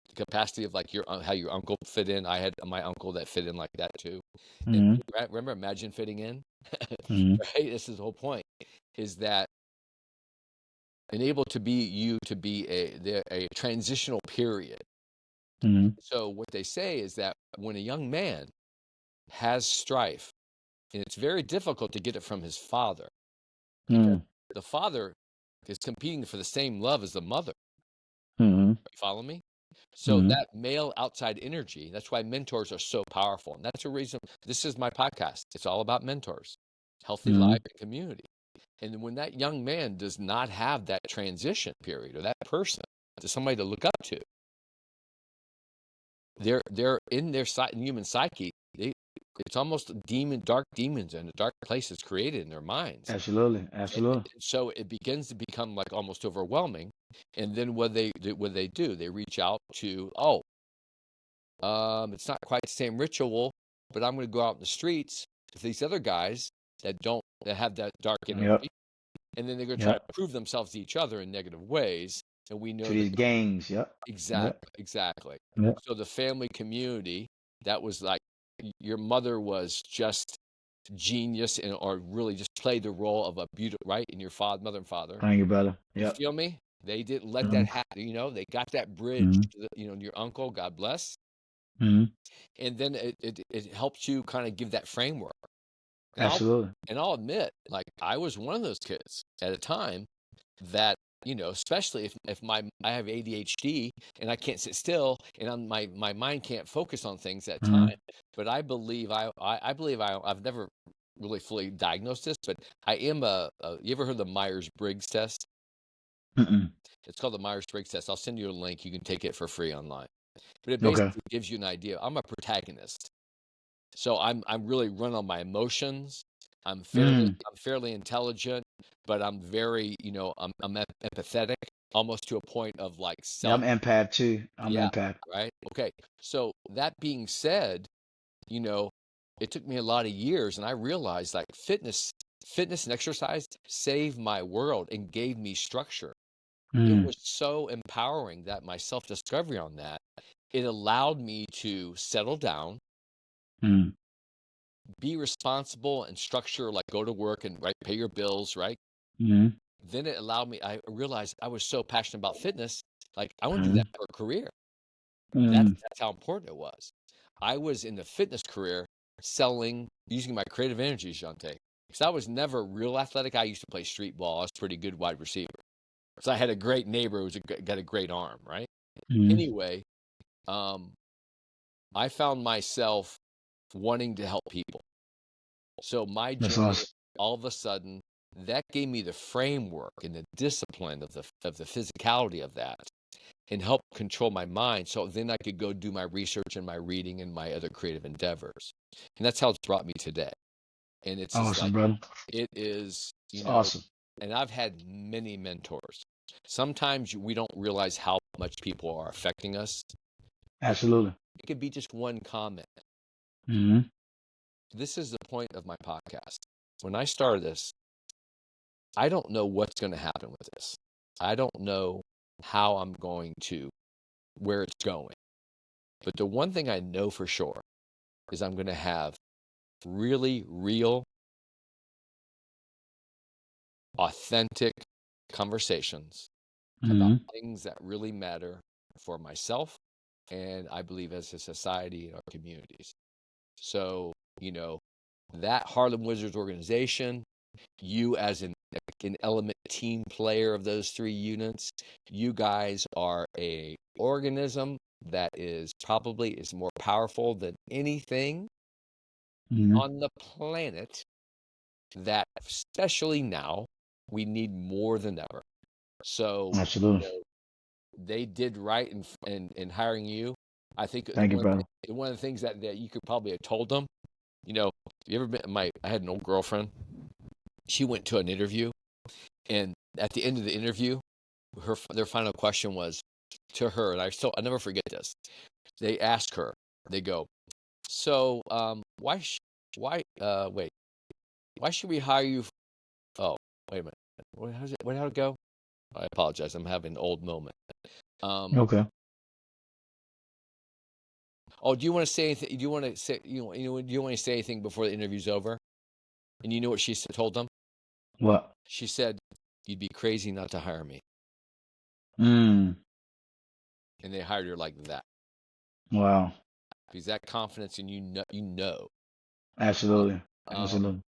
the capacity of like how your uncle fit in. I had my uncle that fit in like that too. And Mm. remember, imagine fitting in, Mm. right? This is the whole point, is that enable to be you to be a transitional period. Mm. So what they say is that when a young man has strife, and it's very difficult to get it from his father, because Mm. the father is competing for the same love as the mother. Mm. You follow me? So Mm. that male outside energy, that's why mentors are so powerful. And that's a reason, this is my podcast. It's all about mentors, healthy life, Mm. and community. And when that young man does not have that transition period, or that person to somebody to look up to, they're in their human psyche. It's almost dark demons and dark places created in their minds. Absolutely. And Absolutely. so it begins to become like almost overwhelming. And then what they do, they reach out to, it's not quite the same ritual, but I'm going to go out in the streets with these other guys that have that dark Yep. energy, and then they're going to try to Yep. prove themselves to each other in negative ways. And we To know that these gangs. Yep. Yep. exactly. Yep. So the family community, that was like your mother was just genius, or really just played the role of a beautiful, right, in your mother and father. Thank you, brother. You Yep. feel me? They didn't let that Mm. happen. They got that bridge Mm. to your uncle, God bless. Mm. And then it helps you kind of give that framework. And Absolutely. I'll admit, like, I was one of those kids at a time that, especially if I have ADHD and I can't sit still, and my mind can't focus on things at Mm. time. But I believe I've never really fully diagnosed this, but I am you ever heard of the Myers-Briggs test? Mm. It's called the Myers-Briggs test. I'll send you a link. You can take it for free online. But it Okay. basically gives you an idea. I'm a protagonist. So I'm really run on my emotions. Mm. I'm fairly intelligent, but I'm very, I'm empathetic, almost to a point of like Yeah, I'm empath too. I'm yeah, empath. right? Okay. So that being said, you know, it took me a lot of years, and I realized like fitness and exercise saved my world and gave me structure. It Mm. was so empowering, that my self-discovery on that, it allowed me to settle down, Mm. be responsible, and structure, like go to work and right, pay your bills, right? Mm. Then it allowed me, I realized I was so passionate about fitness, like I want to do that Mm. for a career. Mm. That's how important it was. I was in the fitness career using my creative energies, Jonte. Because I was never real athletic. I used to play street ball. I was a pretty good wide receiver. So I had a great neighbor who got a great arm, right? Mm. Anyway, um, I found myself wanting to help people. So my That's journey, awesome. all of a sudden, that gave me the framework and the discipline of the physicality of that, and helped control my mind. So then I could go do my research and my reading and my other creative endeavors. And that's how it's brought me today. And it's just Awesome, like, brother. it is, It's awesome. and I've had many mentors. Sometimes we don't realize how much people are affecting us. Absolutely. It could be just one comment. Mm. This is the point of my podcast. When I started this, I don't know what's going to happen with this. I don't know how I'm going to, where it's going. But the one thing I know for sure is I'm going to have really real, authentic conversations about Mm. things that really matter for myself, and I believe as a society and our communities. So, that Harlem Wizards organization, you as an element team player of those three units. You guys are a organism that is more powerful than anything Hmm. on the planet, that especially now we need more than ever. So, Absolutely. they did right in hiring you. I think Thank you, brother. one of the things that you could probably have told them, have you ever been, I had an old girlfriend. She went to an interview, and at the end of the interview, their final question was to her, and I never forget this. They asked her, they go, so wait, why should we hire you? Oh, wait a minute. How'd it go? I apologize. I'm having an old moment. Okay. Oh, do you want to say anything? Do you want to say do you want to say anything before the interview's over? And you know what she told them? What? She said, "You'd be crazy not to hire me." Mm. And they hired her like that. Wow. Because that confidence in you know. Absolutely. Um, Absolutely.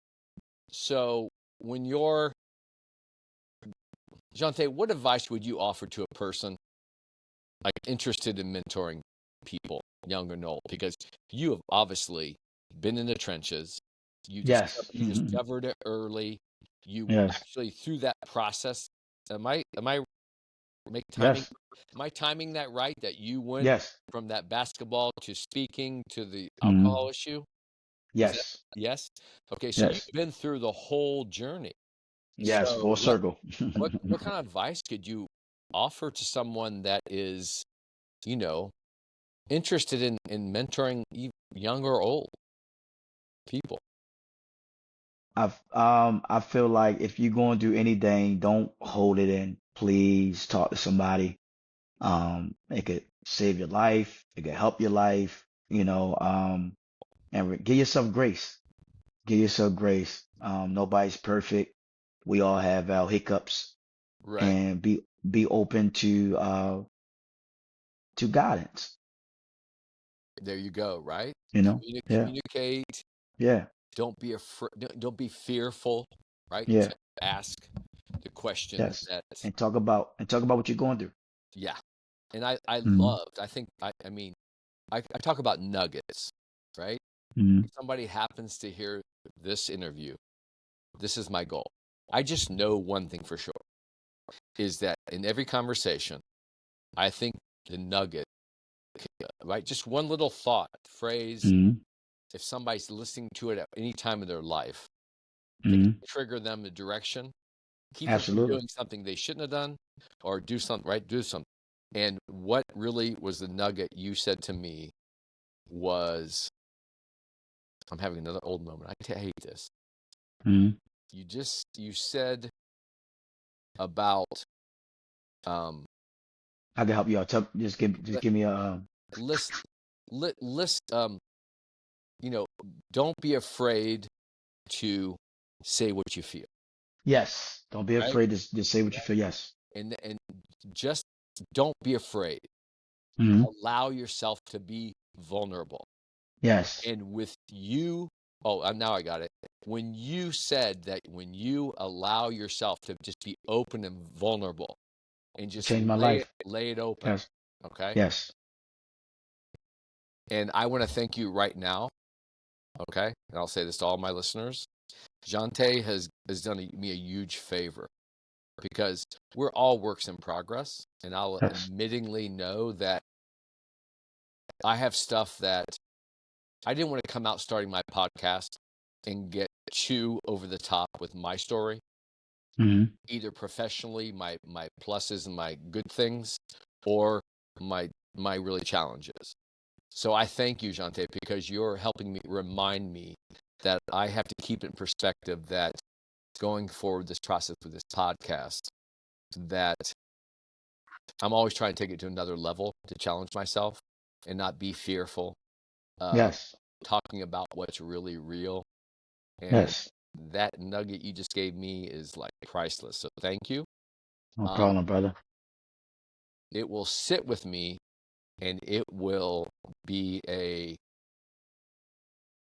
so when you're Jonte, what advice would you offer to a person like interested in mentoring people, young and old? Because you have obviously been in the trenches. Yes. You discovered it early. You Yes. actually through that process. Am I timing? Yes. Am I timing that right? That you went Yes. from that basketball to speaking to the Hmm. alcohol issue? Is that Yes. yes? Okay, so you've Yes. been through the whole journey. Yes. So Full circle. what kind of advice could you offer to someone that is, you know, interested in mentoring young or old people? I feel like if you're going to do anything, don't hold it in. Please talk to somebody. It could save your life. It could help your life. And give yourself grace. Give yourself grace. Nobody's perfect. We all have our hiccups, Right. and be open to guidance. There you go, right? Yeah, Communicate. yeah, Don't be afraid. Don't be fearful, right? yeah, To ask the questions yes. that, And talk about what you're going through. yeah. And I Hmm. loved, I mean, I talk about nuggets, right? Hmm. If somebody happens to hear this interview, this is my goal. I just know one thing for sure is that in every conversation, I think the nugget, right? Just one little thought, phrase, Hmm. if somebody's listening to it at any time in their life, that can Hmm. trigger them the direction, keep them from Absolutely. doing something they shouldn't have done, or do something, right? Do something. And what really was the nugget you said to me was, I'm having another old moment. I hate this. Hmm. You said about um I can help you out. Just give me a list list don't be afraid to say what you feel, yes. Don't be right? afraid to just say what you feel. Yes. And just don't be afraid. Hmm. Allow yourself to be vulnerable. Yes. And with you, now I got it. When you said that, when you allow yourself to just be open and vulnerable and It just changed my lay it life. lay it open, Yes. okay? Yes. And I want to thank you right now, okay? And I'll say this to all my listeners. Jonte has done me a huge favor because we're all works in progress, and I'll Yes. admittingly know that I have stuff that I didn't want to come out starting my podcast and get too over the top with my story, Hmm. either professionally, my pluses and my good things, or my really challenges. So I thank you, Jonte, because you're helping me remind me that I have to keep in perspective that going forward this process with this podcast, that I'm always trying to take it to another level to challenge myself and not be fearful of Yes. talking about what's really real. And Yes. that nugget you just gave me is like priceless. So thank you. No Um, problem, brother. it will sit with me, and it will be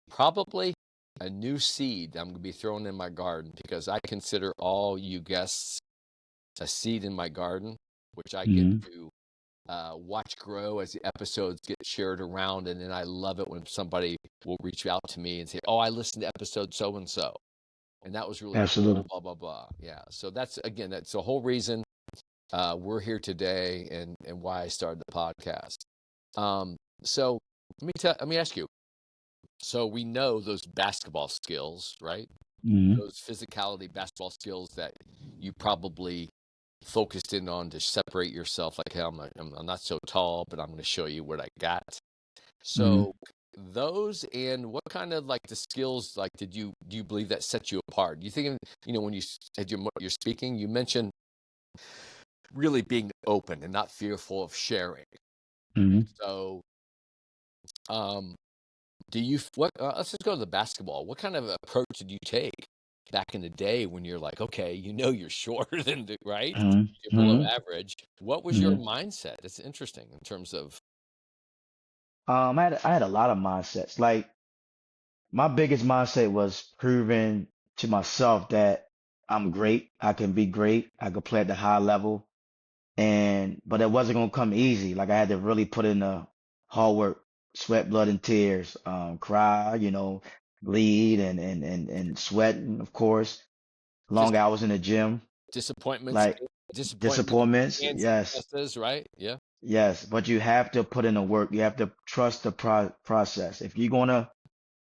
probably a new seed I'm going to be throwing in my garden, because I consider all you guests a seed in my garden, which I get Mm-hmm. to watch grow as the episodes get shared around. And then I love it when somebody will reach out to me and say, "Oh, I listened to episode so and so, and that was really cool, Absolutely. blah, blah, blah." Yeah. So that's the whole reason we're here today, and why I started the podcast. So let me ask you. So we know those basketball skills, right? Mm-hmm. Those physicality basketball skills that you probably focused in on to separate yourself. Like, hey, I'm not so tall, but I'm going to show you what I got. Mm-hmm. So those, and what kind of like the skills like do you believe that set you apart? Do you think, when you said you're speaking, you mentioned really being open and not fearful of sharing. Mm-hmm. So um do you what let's just go to the basketball. What kind of approach did you take back in the day when you're like, okay, you're shorter than right? You're below Mm-hmm. average. What was your Mm-hmm. mindset? It's interesting in terms of I had a lot of mindsets. Like my biggest mindset was proving to myself that I'm great. I can be great. I could play at the high level. But it wasn't gonna come easy. Like I had to really put in the hard work, sweat, blood, and tears, cry, bleed and sweating, of course. dis- Long hours in the gym, disappointments, like disappointments disappointments. and Yes, successes, right? Yeah. yes. But you have to put in the work. You have to trust the process. If you're gonna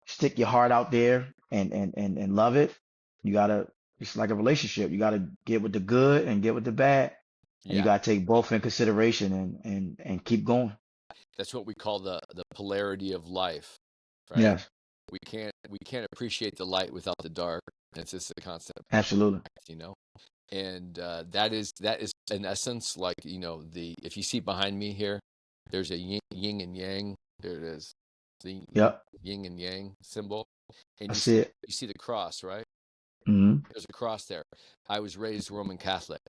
stick your heart out there and love it, you gotta. It's like a relationship. You gotta get with the good and get with the bad, and you Yeah. gotta take both in consideration and keep going. That's what we call the polarity of life, right? Yes, We can't appreciate the light without the dark. It's just a concept, absolutely. you know. And that is in essence like, the if you see behind me here, there's a yin and yang. There it is, the Yep, yin and yang symbol, and I you see see it. you see the cross, right? Hmm. There's a cross there. I was raised Roman Catholic,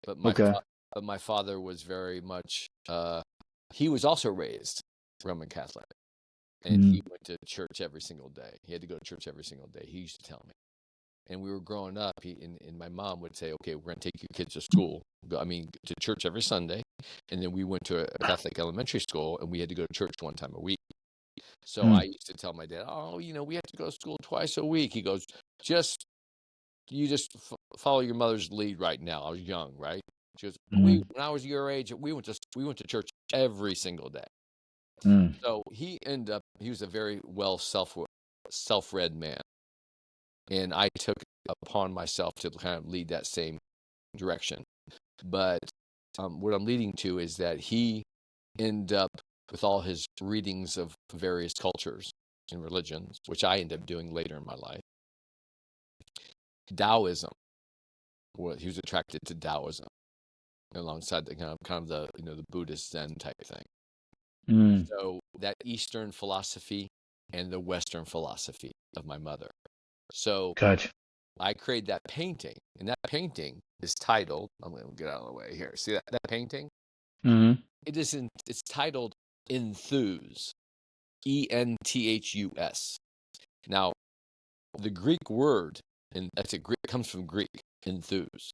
but Okay. my father was very much he was also raised Roman Catholic, and Hmm. he went to church every single day. He had to go to church every single day. He used to tell me. And we were growing up, and my mom would say, "Okay, we're going to take your kids to school. To church every Sunday." And then we went to a Catholic elementary school, and we had to go to church one time a week. So I Mm. used to tell my dad, "Oh, we have to go to school twice a week." He goes, "Just you just follow your mother's lead right now." I was young, right? She goes, Hmm. When I was your age, we went to church every single day." Mm. So he was a very well self-read man, and I took upon myself to kind of lead that same direction. But what I'm leading to is that he ended up with all his readings of various cultures and religions, which I ended up doing later in my life. Taoism, he was attracted to Taoism alongside the kind of the the Buddhist Zen type thing. Mm. So that Eastern philosophy and the Western philosophy of my mother. So Gotcha. I created that painting, and that painting is titled. I'm going to get out of the way here. See that painting? Hmm. It's titled Enthuse, Enthus. Now, the Greek word, and comes from Greek, enthuse,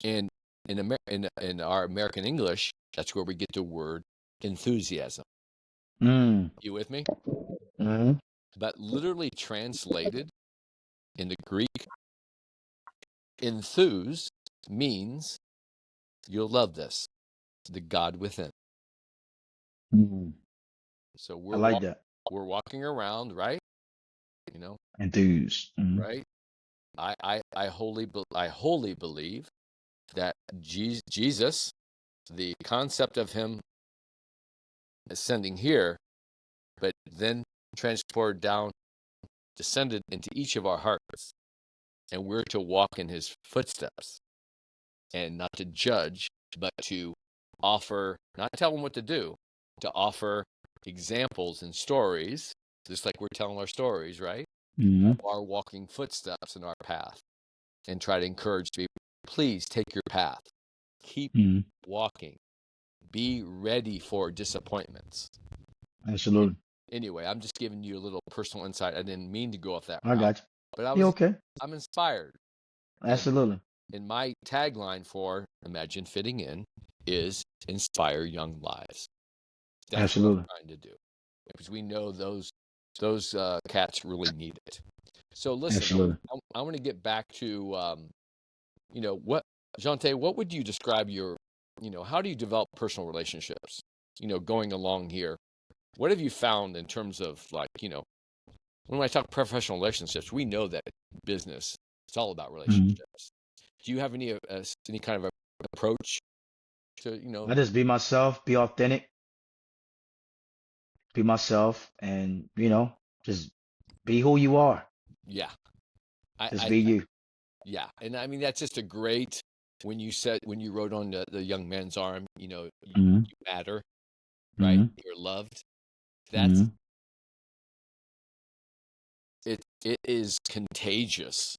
and in our American English, that's where we get the word enthusiasm. Mm. You with me? Hmm. But literally translated in the Greek, enthuse means, you'll love this, the God within. Mm. So I like that. we're walking around, right? You know, Enthused. Mm. right? I wholly believe that Jesus, the concept of him ascending here, but then transported down, descended into each of our hearts, and we're to walk in his footsteps, and not to judge, but to offer, not tell them what to do, to offer examples and stories, just like we're telling our stories, right? Hmm. Our walking footsteps in our path, and try to encourage people, please take your path. Keep Mm. walking. Be ready for disappointments. Absolutely. Anyway, I'm just giving you a little personal insight. I didn't mean to go off that I route, got you. but You okay? I'm inspired. And Absolutely. my tagline for Imagine Fitting In is inspire young lives. That's what I'm Absolutely. trying to do, because we know those cats really need it. So listen, Absolutely. I want to get back to what, Jonte, what would you describe your, how do you develop personal relationships? Going along here, what have you found in terms of, like, when I talk professional relationships, we know that business, it's all about Mhm. relationships. Do you have any kind of approach to, I just be myself, be authentic, be myself, and just be who you are. yeah, Just I be you. yeah, and I mean that's just a great, when you wrote on the young man's arm, Hmm. you matter, right? Hmm. You're loved. That's Hmm. it. It is contagious,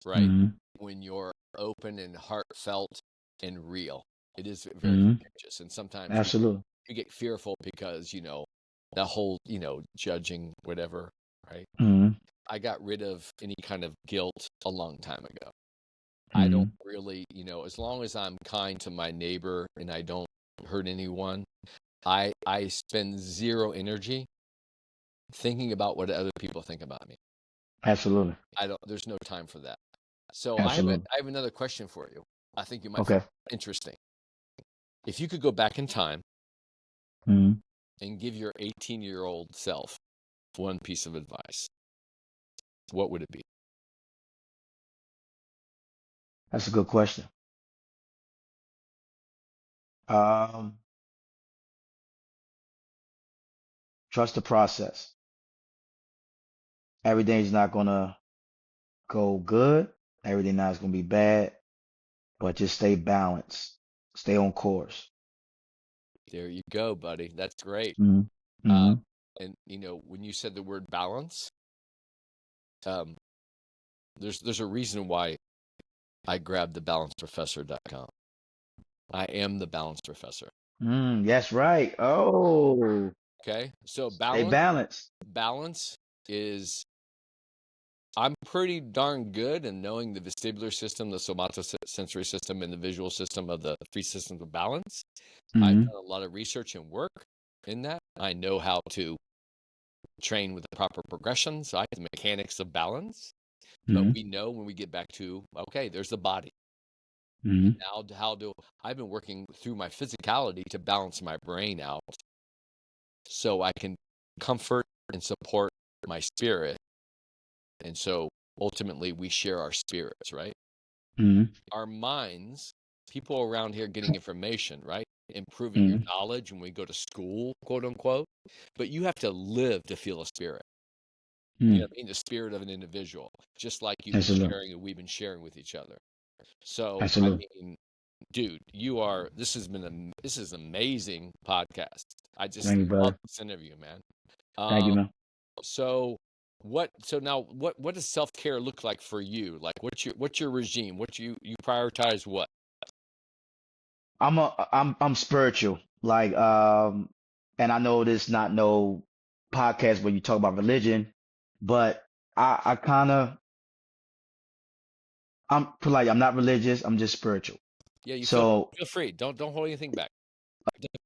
right? Hmm. When you're open and heartfelt and real, it is very Hmm. contagious. And sometimes Absolutely. we get fearful because that whole judging, whatever, right? Hmm. I got rid of any kind of guilt a long time ago. I don't Hmm. really, as long as I'm kind to my neighbor and I don't hurt anyone, I spend zero energy thinking about what other people think about me. Absolutely. There's no time for that. So Absolutely. I have another question for you. I think you might find Okay. it interesting. If you could go back in time Hmm. and give your 18-year-old self one piece of advice, what would it be? That's a good question. Um, Trust the process. Everything's not gonna go good. Everything not gonna be bad, but just stay balanced. Stay on course. There you go, buddy. That's great. Hmm. Uh, Hmm. and when you said the word balance, um, there's a reason why I grabbed thebalancedprofessor.com. I am the balanced professor. That's right. Oh, Okay, so stay balanced. balance is, I'm pretty darn good in knowing the vestibular system, the somatosensory system, and the visual system of the three systems of balance. I've Hmm. done a lot of research and work in that. I know how to train with the proper progressions, right? The mechanics of balance. But Hmm. we know when we get back to, okay, there's the body. And Hmm. now I've been working through my physicality to balance my brain out so I can comfort and support my spirit. And so ultimately we share our spirits, right? Hmm. Our minds, people around here getting information, right? Improving your Hmm. knowledge when we go to school, quote unquote. But you have to live to feel a spirit. You know Hmm. what I mean? The spirit of an individual, just like you've been Absolutely. sharing and we've been sharing with each other. So, I Absolutely. mean, dude, this is amazing podcast. I just Thank you, love brother. this interview, man. Thank you, Um, man. so now what does self-care look like for you? Like what's your regime? What you prioritize what? I'm spiritual. Like and I know this not no podcast where you talk about religion, but I kind of I'm not religious. I'm just spiritual. Yeah, you So feel free. Don't hold anything back.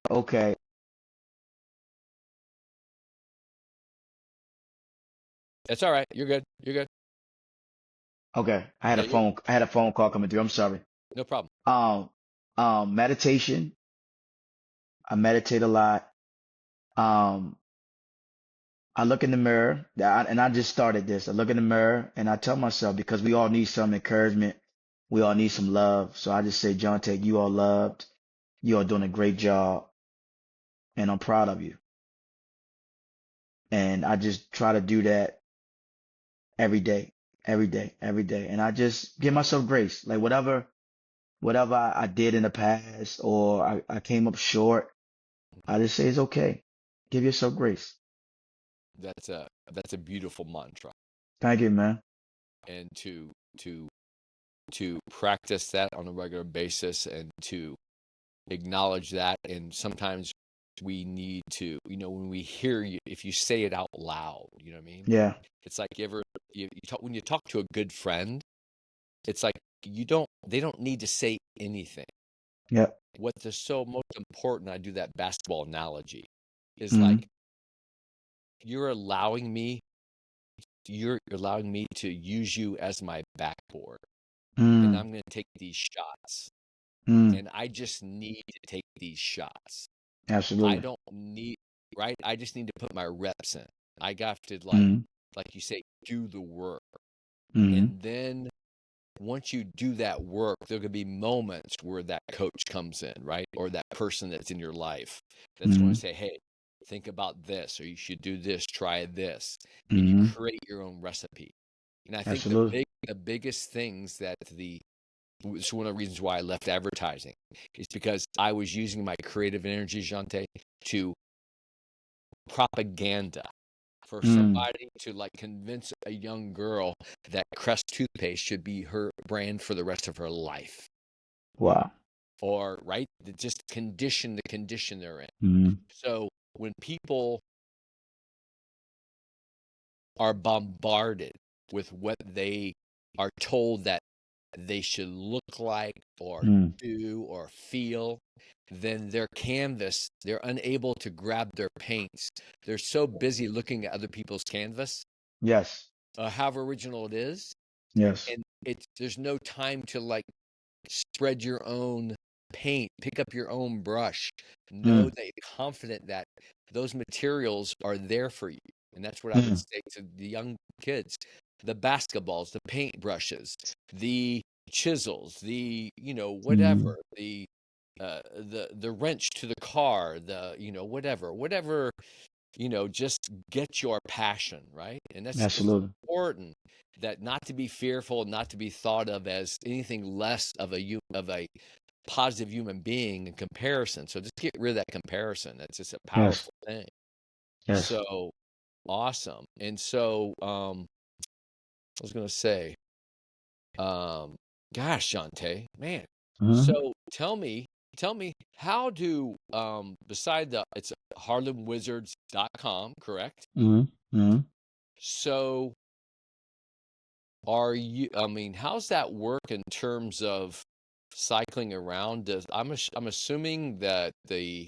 okay, That's all right. You're good. You're good. okay. Yeah, you're I had a phone call coming through. I'm sorry. no problem. Um, meditation. I meditate a lot. Um, I look in the mirror, and I just started this. I look in the mirror and I tell myself, because we all need some encouragement, we all need some love. So I just say, John, take you all loved. You are doing a great job, and I'm proud of you. And I just try to do that every day, every day, every day. And I just give myself grace. Like whatever I did in the past or I came up short, I just say it's okay. Give yourself grace. That's a beautiful mantra. Thank you, man. And to practice that on a regular basis and to acknowledge that, and sometimes we need to, when we hear you, if you say it out loud, you know what I mean? Yeah. It's like when you talk to a good friend, it's like they don't need to say anything. Yep. What is so most important, I do that basketball analogy, is Mm-hmm. like you're allowing me to use you as my backboard, and I'm going to take these shots, and I just need to take these shots. I Absolutely. don't need, right? I just need to put my reps in. I got to Mm-hmm. like you say, do the work. Mm-hmm. And then once you do that work, there could be moments where that coach comes in, right? Or that person that's in your life that's going Mm-hmm. to say, hey, think about this, or you should do this, try this. And you Mm-hmm. create your own recipe. And I think Absolutely. the biggest things that it's one of the reasons why I left advertising is because I was using my creative energy, Jonte, to propaganda for somebody to like convince a young girl that Crest toothpaste should be her brand for the rest of her life. Wow. Or, right, just condition the condition they're in. Mm-hmm. So when people are bombarded with what they are told that they should look like or do or feel, then their canvas, they're unable to grab their paints. They're so busy looking at other people's canvas, Yes. however original it is, Yes. and there's no time to like spread your own paint, pick up your own brush, know that you're confident that those materials are there for you. And that's what I would say to the young kids: the basketballs, the paint brushes, the chisels, the whatever, the wrench to the car, the whatever, just get your passion, right? And it's Absolutely. important that not to be fearful, not to be thought of as anything less of a positive human being in comparison. So just get rid of that comparison. That's just a Yes. powerful thing. Yes. So awesome. And so I was gonna say, gosh, Jonte, man. Mm-hmm. So tell me, how do beside it's harlemwizards.com, correct? Mm-hmm. Mm-hmm. So how's that work in terms of cycling around? I'm assuming that the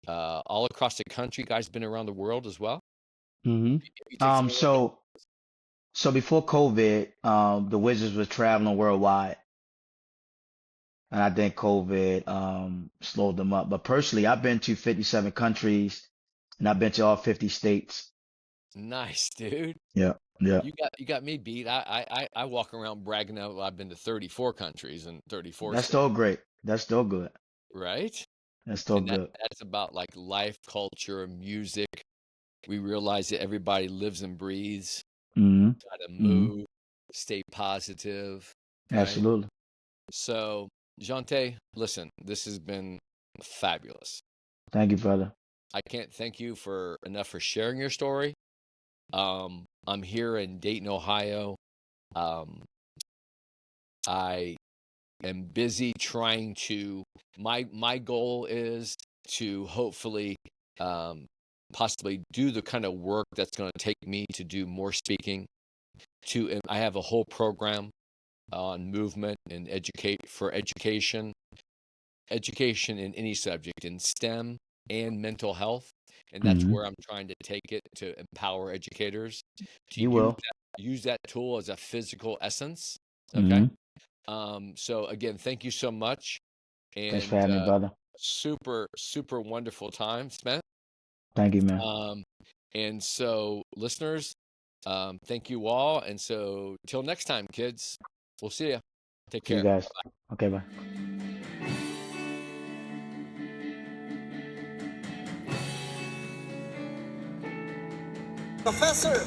all across the country, guys, been around the world as well. Mm-hmm. You take some So before COVID, the Wizards was traveling worldwide, and I think COVID slowed them up. But personally, I've been to 57 countries, and I've been to all 50 states. nice, dude. Yeah. Yeah. You got me beat. I walk around bragging out I've been to 34 countries and 34 That's states, still great. That's still good. right? That's still And good. that's about like life, culture, music. We realize that everybody lives and breathes. Mm-hmm. Try to Mm-hmm. move, stay positive, right? Absolutely. So, Jonte, listen, this has been fabulous. Thank you, brother. I can't thank you enough for sharing your story. I'm here in Dayton, Ohio. Um, I am busy trying to. My goal is to hopefully, possibly do the kind of work that's going to take me to do more speaking. And I have a whole program on movement and education in any subject in STEM and mental health. And that's Mm-hmm. where I'm trying to take it, to empower educators to You will. use that tool as a physical essence. Okay. Mm-hmm. So again, thank you so much. Thanks for And having me, brother. super, super wonderful time spent. Thank you, man. And so listeners, thank you all. And so till next time, kids, we'll see you. Take See you care. guys. Okay, bye. Professor.